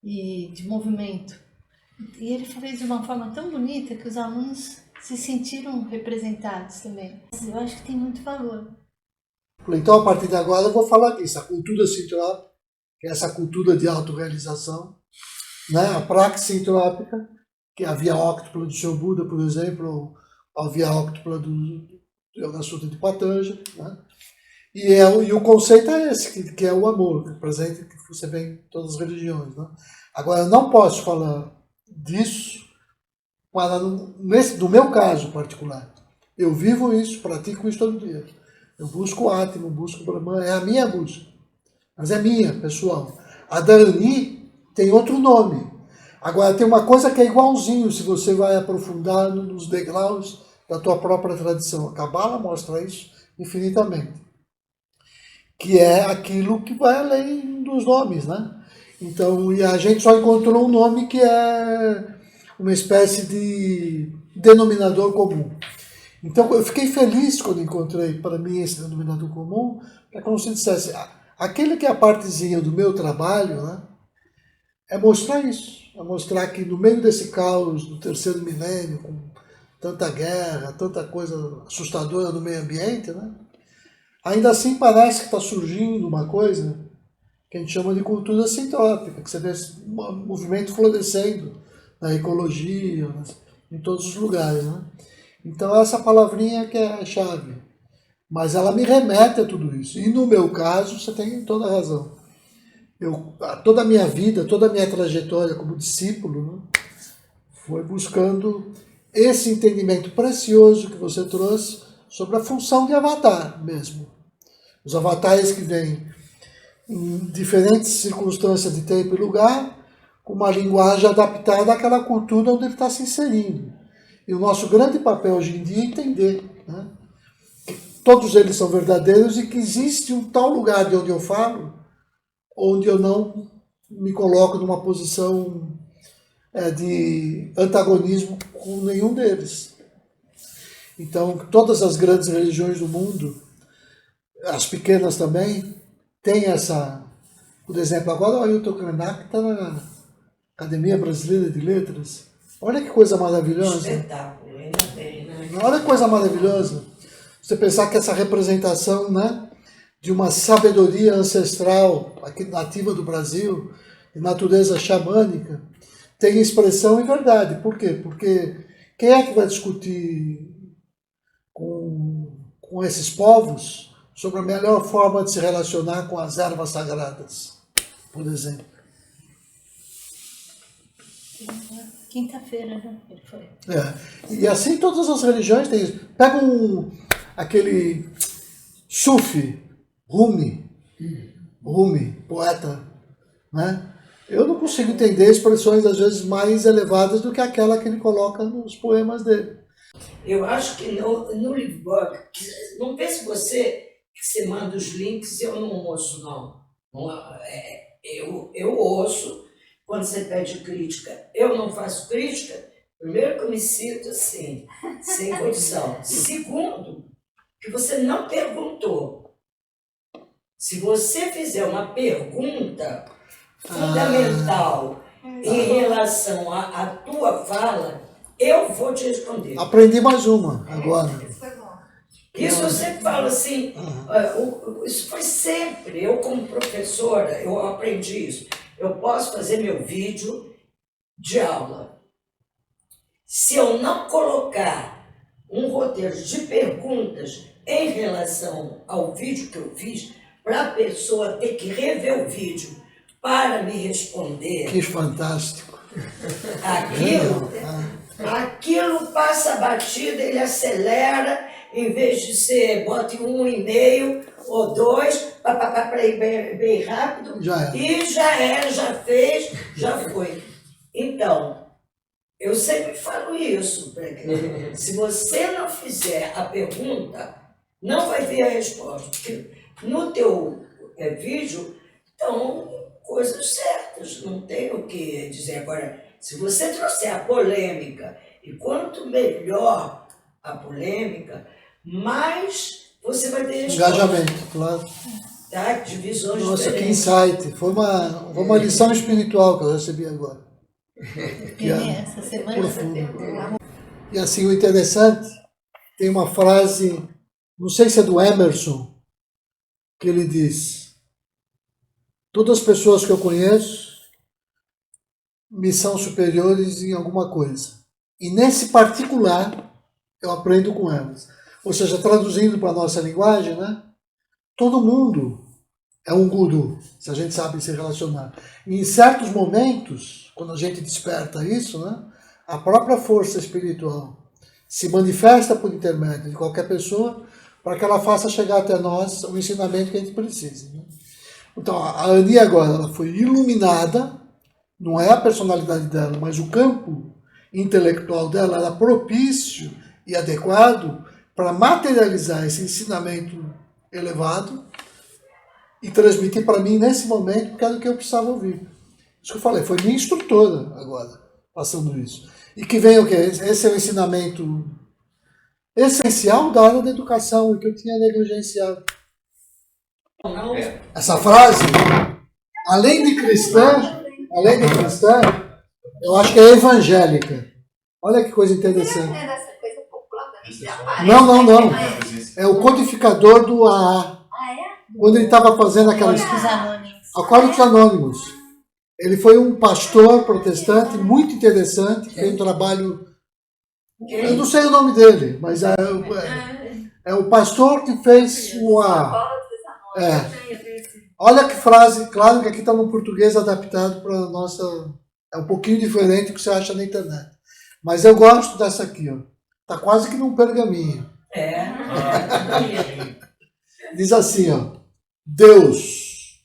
Speaker 2: e de movimento. E ele fez de uma forma tão bonita que os alunos se sentiram representados também. Eu acho que tem muito valor.
Speaker 1: Então, a partir de agora, eu vou falar disso. A cultura sintrópica, que é essa cultura de autorrealização, né? A praxis sintrópica, que é a via óctupla do Sr. Buda, por exemplo, ou a via óctupla do Yoga Sutra de Patanjali, né? E o conceito é esse, que é o amor, que é presente, que você vê em todas as religiões. Né? Agora, eu não posso falar disso no meu caso particular. Eu vivo isso, pratico isso todo dia. Eu busco o Atma, busco o Brahman, é a minha busca. Mas é minha, pessoal. A Dharani tem outro nome. Agora, tem uma coisa que é igualzinho, se você vai aprofundar nos degraus da tua própria tradição. A Kabbalah mostra isso infinitamente. Que é aquilo que vai além dos nomes, né? Então, e a gente só encontrou um nome que é uma espécie de denominador comum. Então, eu fiquei feliz quando encontrei, para mim, esse denominador comum, é como se dissesse, aquele que é a partezinha do meu trabalho, né, é mostrar isso, é mostrar que no meio desse caos do terceiro milênio, com tanta guerra, tanta coisa assustadora no meio ambiente, né, ainda assim parece que está surgindo uma coisa que a gente chama de cultura sintrópica, que você vê um movimento florescendo na ecologia, em todos os lugares, né? Então essa palavrinha que é a chave. Mas ela me remete a tudo isso. E no meu caso, você tem toda a razão. Toda a minha vida, toda a minha trajetória como discípulo, né, foi buscando esse entendimento precioso que você trouxe sobre a função de avatar mesmo. Os avatares que vêm em diferentes circunstâncias de tempo e lugar, com uma linguagem adaptada àquela cultura onde ele está se inserindo. E o nosso grande papel hoje em dia é entender, né, que todos eles são verdadeiros e que existe um tal lugar de onde eu falo, onde eu não me coloco numa posição de antagonismo com nenhum deles. Então, todas as grandes religiões do mundo, as pequenas também, têm essa... Por exemplo, agora o Ailton Krenak está na Academia Brasileira de Letras. Olha que coisa maravilhosa.
Speaker 3: Espetáculo, ainda bem, né?
Speaker 1: Olha que coisa maravilhosa. Você pensar que essa representação, né, de uma sabedoria ancestral aqui nativa do Brasil, de natureza xamânica, tem expressão e verdade. Por quê? Porque quem é que vai discutir com esses povos sobre a melhor forma de se relacionar com as ervas sagradas, por exemplo?
Speaker 2: Quinta-feira, né? Ele foi.
Speaker 1: E assim todas as religiões têm isso. Pega aquele Sufi, Rumi, poeta, né? Eu não consigo entender expressões, às vezes, mais elevadas do que aquela que ele coloca nos poemas dele.
Speaker 3: Eu acho que no Livebook, não pense que você manda os links, eu não ouço, não. Eu ouço, quando você pede crítica, eu não faço crítica. Primeiro que eu me sinto assim, sem condição. Segundo, que você não perguntou. Se você fizer uma pergunta fundamental em relação à tua fala, eu vou te responder.
Speaker 1: Aprendi mais uma agora.
Speaker 3: Isso eu sempre falo assim, isso foi sempre, eu como professora, eu aprendi isso. Eu posso fazer meu vídeo de aula. Se eu não colocar um roteiro de perguntas em relação ao vídeo que eu fiz, para a pessoa ter que rever o vídeo para me responder.
Speaker 1: Que fantástico.
Speaker 3: Aquilo passa batida, ele acelera, em vez de ser, bote 1,5 ou 2, para ir bem rápido, e já era, já fez, já foi. Então, eu sempre falo isso, se você não fizer a pergunta, não vai ver a resposta, porque no teu vídeo estão coisas certas, não tem o que dizer. Agora, se você trouxer a polêmica, e quanto melhor a polêmica, mais você vai ter
Speaker 1: engajamento, claro.
Speaker 3: Tá? De visões
Speaker 1: Nossa, que
Speaker 3: diferentes.
Speaker 1: insight. Foi uma lição espiritual que eu recebi agora. Que é
Speaker 2: Essa semana
Speaker 1: profunda. E assim, o interessante, tem uma frase, não sei se é do Emerson, que ele diz: todas as pessoas que eu conheço me são superiores em alguma coisa. E nesse particular, eu aprendo com elas. Ou seja, traduzindo para a nossa linguagem, né? Todo mundo é um guru, se a gente sabe se relacionar. E em certos momentos, quando a gente desperta isso, né? A própria força espiritual se manifesta por intermédio de qualquer pessoa para que ela faça chegar até nós o ensinamento que a gente precisa. Né? Então, a Ani agora ela foi iluminada, não é a personalidade dela, mas o campo intelectual dela era propício e adequado para materializar esse ensinamento elevado e transmitir para mim nesse momento, porque era o que eu precisava ouvir. Isso que eu falei, foi minha instrutora agora, passando isso. E que vem o quê? Esse é o ensinamento essencial da área da educação, e que eu tinha negligenciado. Essa frase, além de cristã, eu acho que é evangélica. Olha que coisa interessante. Não. É o codificador do AA. Quando ele estava fazendo aquelas... Alcoólicos Anônimos. Ele foi um pastor protestante muito interessante, fez um trabalho... Eu não sei o nome dele, mas é o pastor que fez o AA. Olha que frase, claro que aqui está no português adaptado para a nossa... É um pouquinho diferente do que você acha na internet. Mas eu gosto dessa aqui, ó. Está quase que num pergaminho. Diz assim, ó. Deus,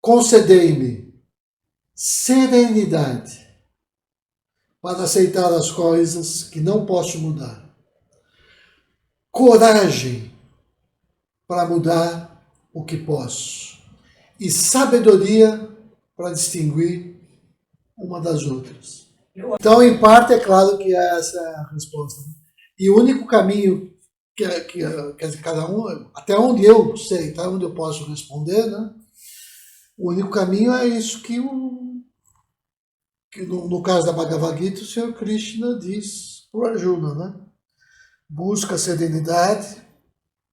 Speaker 1: concedei-me serenidade para aceitar as coisas que não posso mudar. Coragem para mudar o que posso. E sabedoria para distinguir uma das outras. Então, em parte, é claro que essa é a resposta. E o único caminho que cada um, até onde eu sei, até onde eu posso responder, né? O único caminho é isso que no caso da Bhagavad Gita, o Senhor Krishna diz para o Arjuna, né? Busca a serenidade,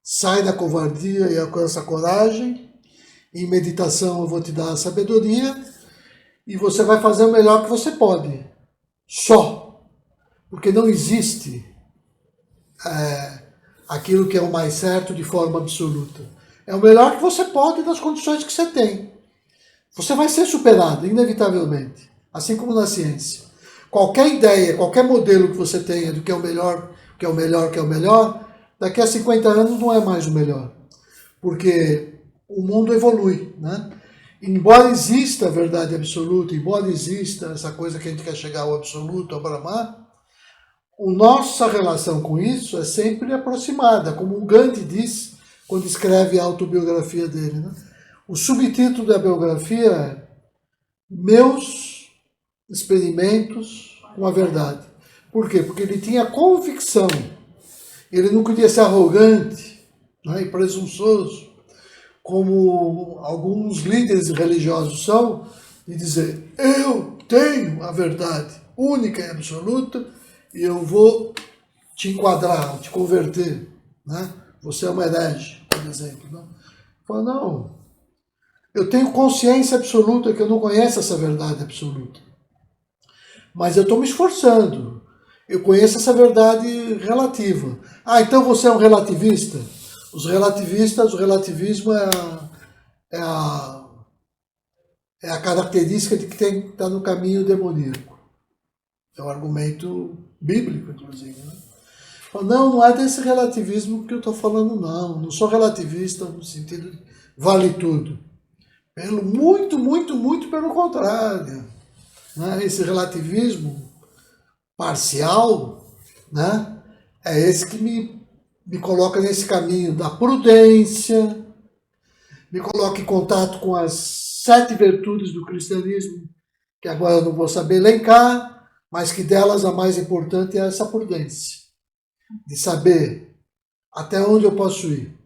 Speaker 1: sai da covardia e alcança a coragem. Em meditação eu vou te dar a sabedoria e você vai fazer o melhor que você pode. Só. Porque não existe aquilo que é o mais certo de forma absoluta. É o melhor que você pode das condições que você tem. Você vai ser superado, inevitavelmente. Assim como na ciência. Qualquer ideia, qualquer modelo que você tenha do que é o melhor, que é o melhor, que é o melhor, daqui a 50 anos não é mais o melhor. Porque o mundo evolui, né? Embora exista a verdade absoluta, embora exista essa coisa que a gente quer chegar ao absoluto, ao Brahma, a nossa relação com isso é sempre aproximada, como o Gandhi diz quando escreve a autobiografia dele. Né? O subtítulo da biografia é Meus Experimentos com a Verdade. Por quê? Porque ele tinha convicção, ele não queria ser arrogante, né, e presunçoso, como alguns líderes religiosos são, de dizer, eu tenho a verdade única e absoluta e eu vou te enquadrar, te converter. Né? Você é uma herege, por exemplo. Né? Fala, não, eu tenho consciência absoluta que eu não conheço essa verdade absoluta. Mas eu estou me esforçando. Eu conheço essa verdade relativa. Ah, então você é um relativista? Os relativistas, o relativismo é a característica de que está no caminho demoníaco. É um argumento bíblico, inclusive. Né? Não é desse relativismo que eu estou falando, não. Não sou relativista no sentido de vale tudo. Muito pelo contrário. Né? Esse relativismo parcial, né? É esse que me coloca nesse caminho da prudência, me coloca em contato com as 7 virtudes do cristianismo, que agora eu não vou saber elencar, mas que delas a mais importante é essa prudência, de saber Até onde eu posso ir?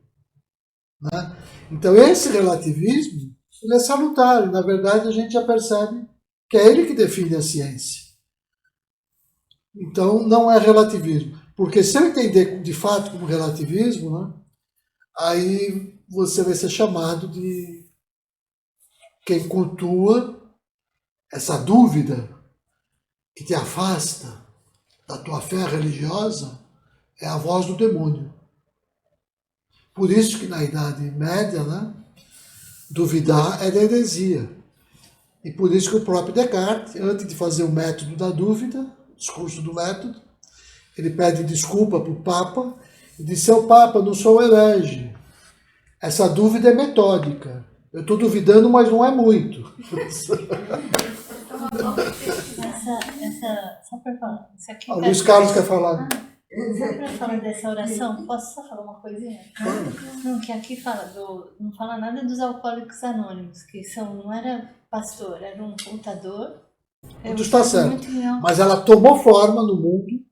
Speaker 1: Né? Então esse relativismo ele é salutar, e na verdade a gente já percebe que é ele que define a ciência. Então não é relativismo. Porque se eu entender de fato como relativismo, né, aí você vai ser chamado de quem cultua essa dúvida que te afasta da tua fé religiosa, é a voz do demônio. Por isso que na Idade Média, né, duvidar era heresia. E por isso que o próprio Descartes, antes de fazer o método da dúvida, o discurso do método, ele pede desculpa para o Papa e diz: seu Papa, não sou herege. Essa dúvida é metódica. Eu estou duvidando, mas não é muito.
Speaker 2: Só para falar, isso aqui.
Speaker 1: O Luiz Carlos quer falar.
Speaker 2: Só para falar dessa oração, posso só falar uma coisinha? Não, que aqui fala não fala nada dos alcoólicos anônimos, que não era pastor, era um contador.
Speaker 1: Tudo está certo. Mas ela tomou forma no mundo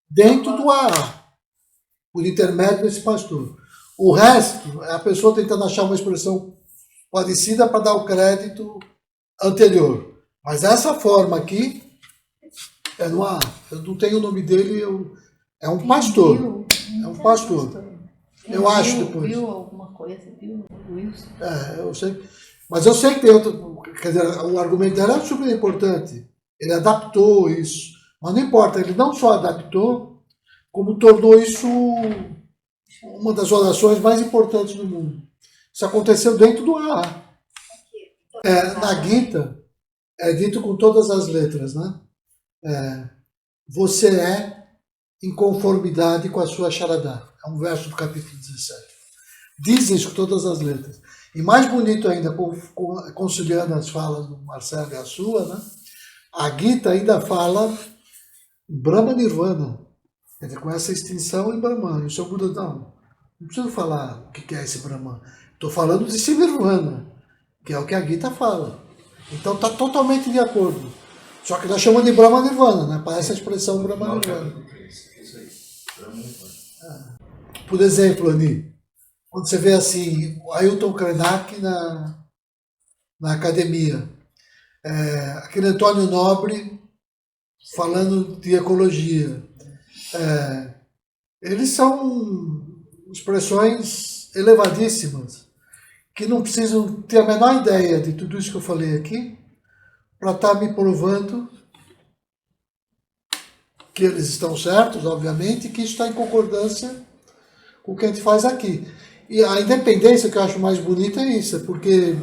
Speaker 1: dentro do AA, por intermédio desse pastor. O resto é a pessoa tentando achar uma expressão parecida para dar o crédito anterior. Mas essa forma aqui é no AA. Eu não tenho o nome dele, é um pastor. É um pastor. Eu acho depois.
Speaker 2: Viu alguma coisa? Viu Wilson?
Speaker 1: Eu sei. Mas eu sei que tem outro. Quer dizer, o argumento dela é super importante. Ele adaptou isso. Mas não importa, ele não só adaptou, como tornou isso uma das orações mais importantes do mundo. Isso aconteceu dentro do AA. Na Gita, é dito com todas as letras, né? Você é em conformidade com a sua charadá. É um verso do capítulo 17. Diz isso com todas as letras. E mais bonito ainda, conciliando as falas do Marcelo e a sua, né? A Gita ainda fala Brahma Nirvana. Quer dizer, com essa extinção em Brahman. E o seu Buda, não preciso falar o que é esse Brahman. Estou falando de esse Nirvana, que é o que a Gita fala. Então está totalmente de acordo. Só que nós chamamos de Brahma Nirvana, né? Parece a expressão Brahma Nirvana. Por exemplo, Ani, quando você vê assim, o Ailton Krenak na academia, aquele Antônio Nobre falando de ecologia, eles são expressões elevadíssimas, que não precisam ter a menor ideia de tudo isso que eu falei aqui, para estar me provando que eles estão certos, obviamente, e que isso está em concordância com o que a gente faz aqui. E a independência que eu acho mais bonita é isso, porque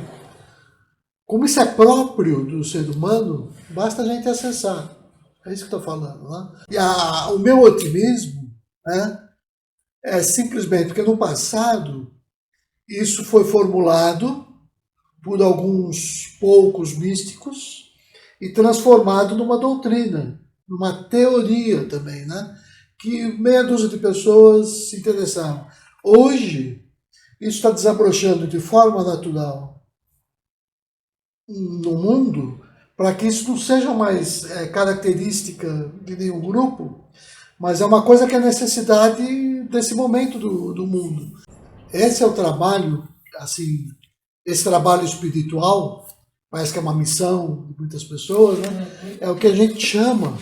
Speaker 1: como isso é próprio do ser humano, basta a gente acessar. É isso que eu estou falando. Né? E o meu otimismo, né, é simplesmente porque no passado isso foi formulado por alguns poucos místicos e transformado numa doutrina, numa teoria também, né? Que meia dúzia de pessoas se interessaram. Hoje, isso está desabrochando de forma natural no mundo, para que isso não seja mais característica de nenhum grupo, mas é uma coisa que é necessidade desse momento do mundo. Esse é o trabalho, assim, esse trabalho espiritual, parece que é uma missão de muitas pessoas, né? É o que a gente chama,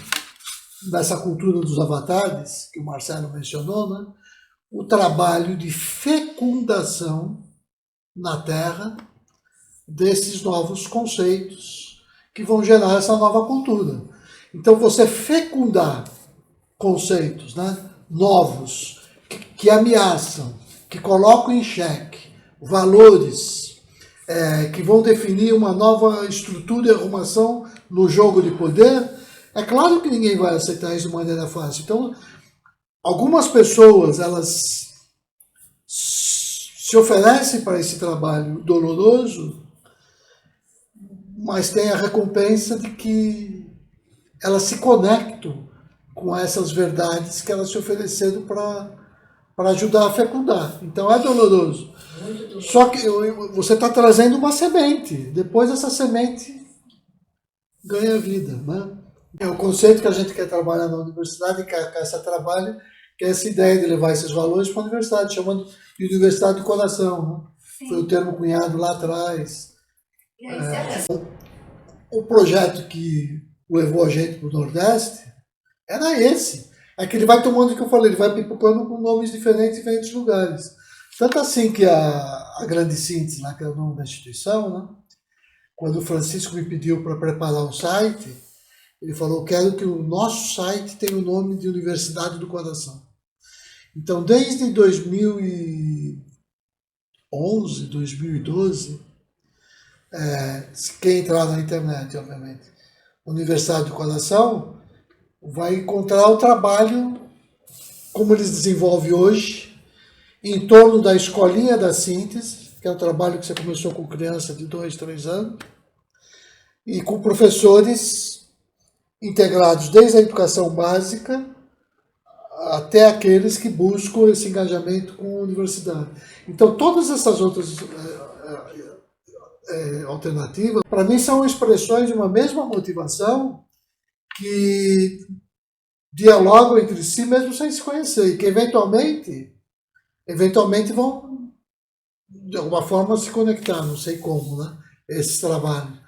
Speaker 1: nessa cultura dos avatares, que o Marcelo mencionou, né? O trabalho de fecundação na Terra desses novos conceitos que vão gerar essa nova cultura. Então, você fecundar conceitos, né, novos, que ameaçam, que colocam em xeque valores que vão definir uma nova estrutura e arrumação no jogo de poder, é claro que ninguém vai aceitar isso de maneira fácil. Então, algumas pessoas, elas se oferecem para esse trabalho doloroso, mas tem a recompensa de que elas se conectam com essas verdades que elas se ofereceram para ajudar a fecundar. Então é doloroso. Só que você está trazendo uma semente. Depois essa semente ganha vida. Né? É o conceito que a gente quer trabalhar na universidade, que é esse trabalho, que é essa ideia de levar esses valores para a universidade, chamando de Universidade do Coração. Né? Foi o termo cunhado lá atrás.
Speaker 2: E aí,
Speaker 1: O projeto que levou a gente para o Nordeste era esse. É que ele vai tomando o que eu falei, ele vai pipocando com nomes diferentes em diferentes lugares. Tanto assim que a grande síntese, lá, que é o nome da instituição, né? Quando o Francisco me pediu para preparar um site, ele falou: quero que o nosso site tenha o nome de Universidade do Coração. Então, desde 2011, 2012, quem entrar na internet, obviamente, Universidade do Coração, vai encontrar o trabalho como eles desenvolvem hoje, em torno da escolinha da síntese, que é um trabalho que você começou com criança de 2, 3 anos, e com professores integrados desde a educação básica até aqueles que buscam esse engajamento com a universidade. Então, todas essas outras alternativas, para mim, são expressões de uma mesma motivação que dialogam entre si mesmo sem se conhecer e que eventualmente vão de alguma forma se conectar, não sei como, né? Esses trabalhos.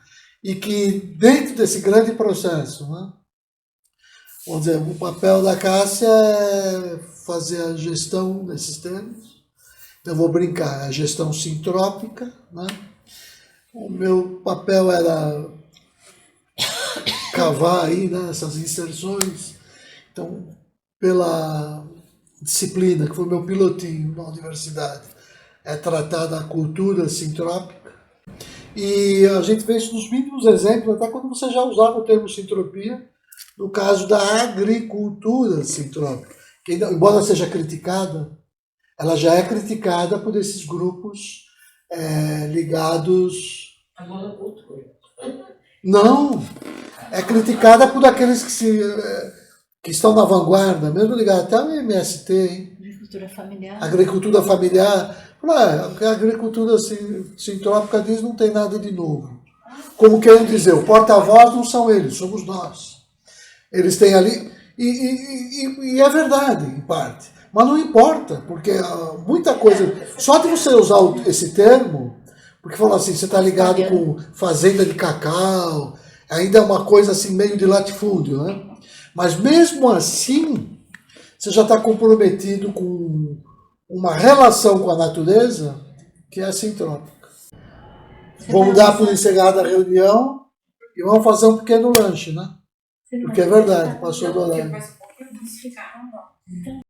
Speaker 1: E que dentro desse grande processo, né? Vamos dizer, o papel da Cássia é fazer a gestão desses termos. Eu vou brincar, a gestão sintrópica, né? O meu papel era cavar aí, né, essas inserções. Então, pela disciplina, que foi meu pilotinho na universidade, é tratar da cultura sintrópica. E a gente vê isso nos mínimos exemplos, até quando você já usava o termo sintropia, no caso da agricultura sintrópica, que, embora seja criticada, ela já é criticada por esses grupos ligados...
Speaker 3: A monocultura.
Speaker 1: Não, é criticada por aqueles que estão na vanguarda, mesmo ligado até ao MST, hein?
Speaker 2: Agricultura familiar.
Speaker 1: Agricultura familiar. A agricultura sintrópica diz não tem nada de novo. Como querem dizer, o porta-voz não são eles, somos nós. Eles têm ali... E é verdade, em parte. Mas não importa, porque muita coisa... Só de você usar esse termo, porque falou assim, você está ligado com fazenda de cacau, ainda é uma coisa assim meio de latifúndio, né? Mas mesmo assim, você já está comprometido com uma relação com a natureza que é sintrópica. Vamos dar por encerrada a reunião e vamos fazer um pequeno lanche, né? Porque é verdade, passou do horário.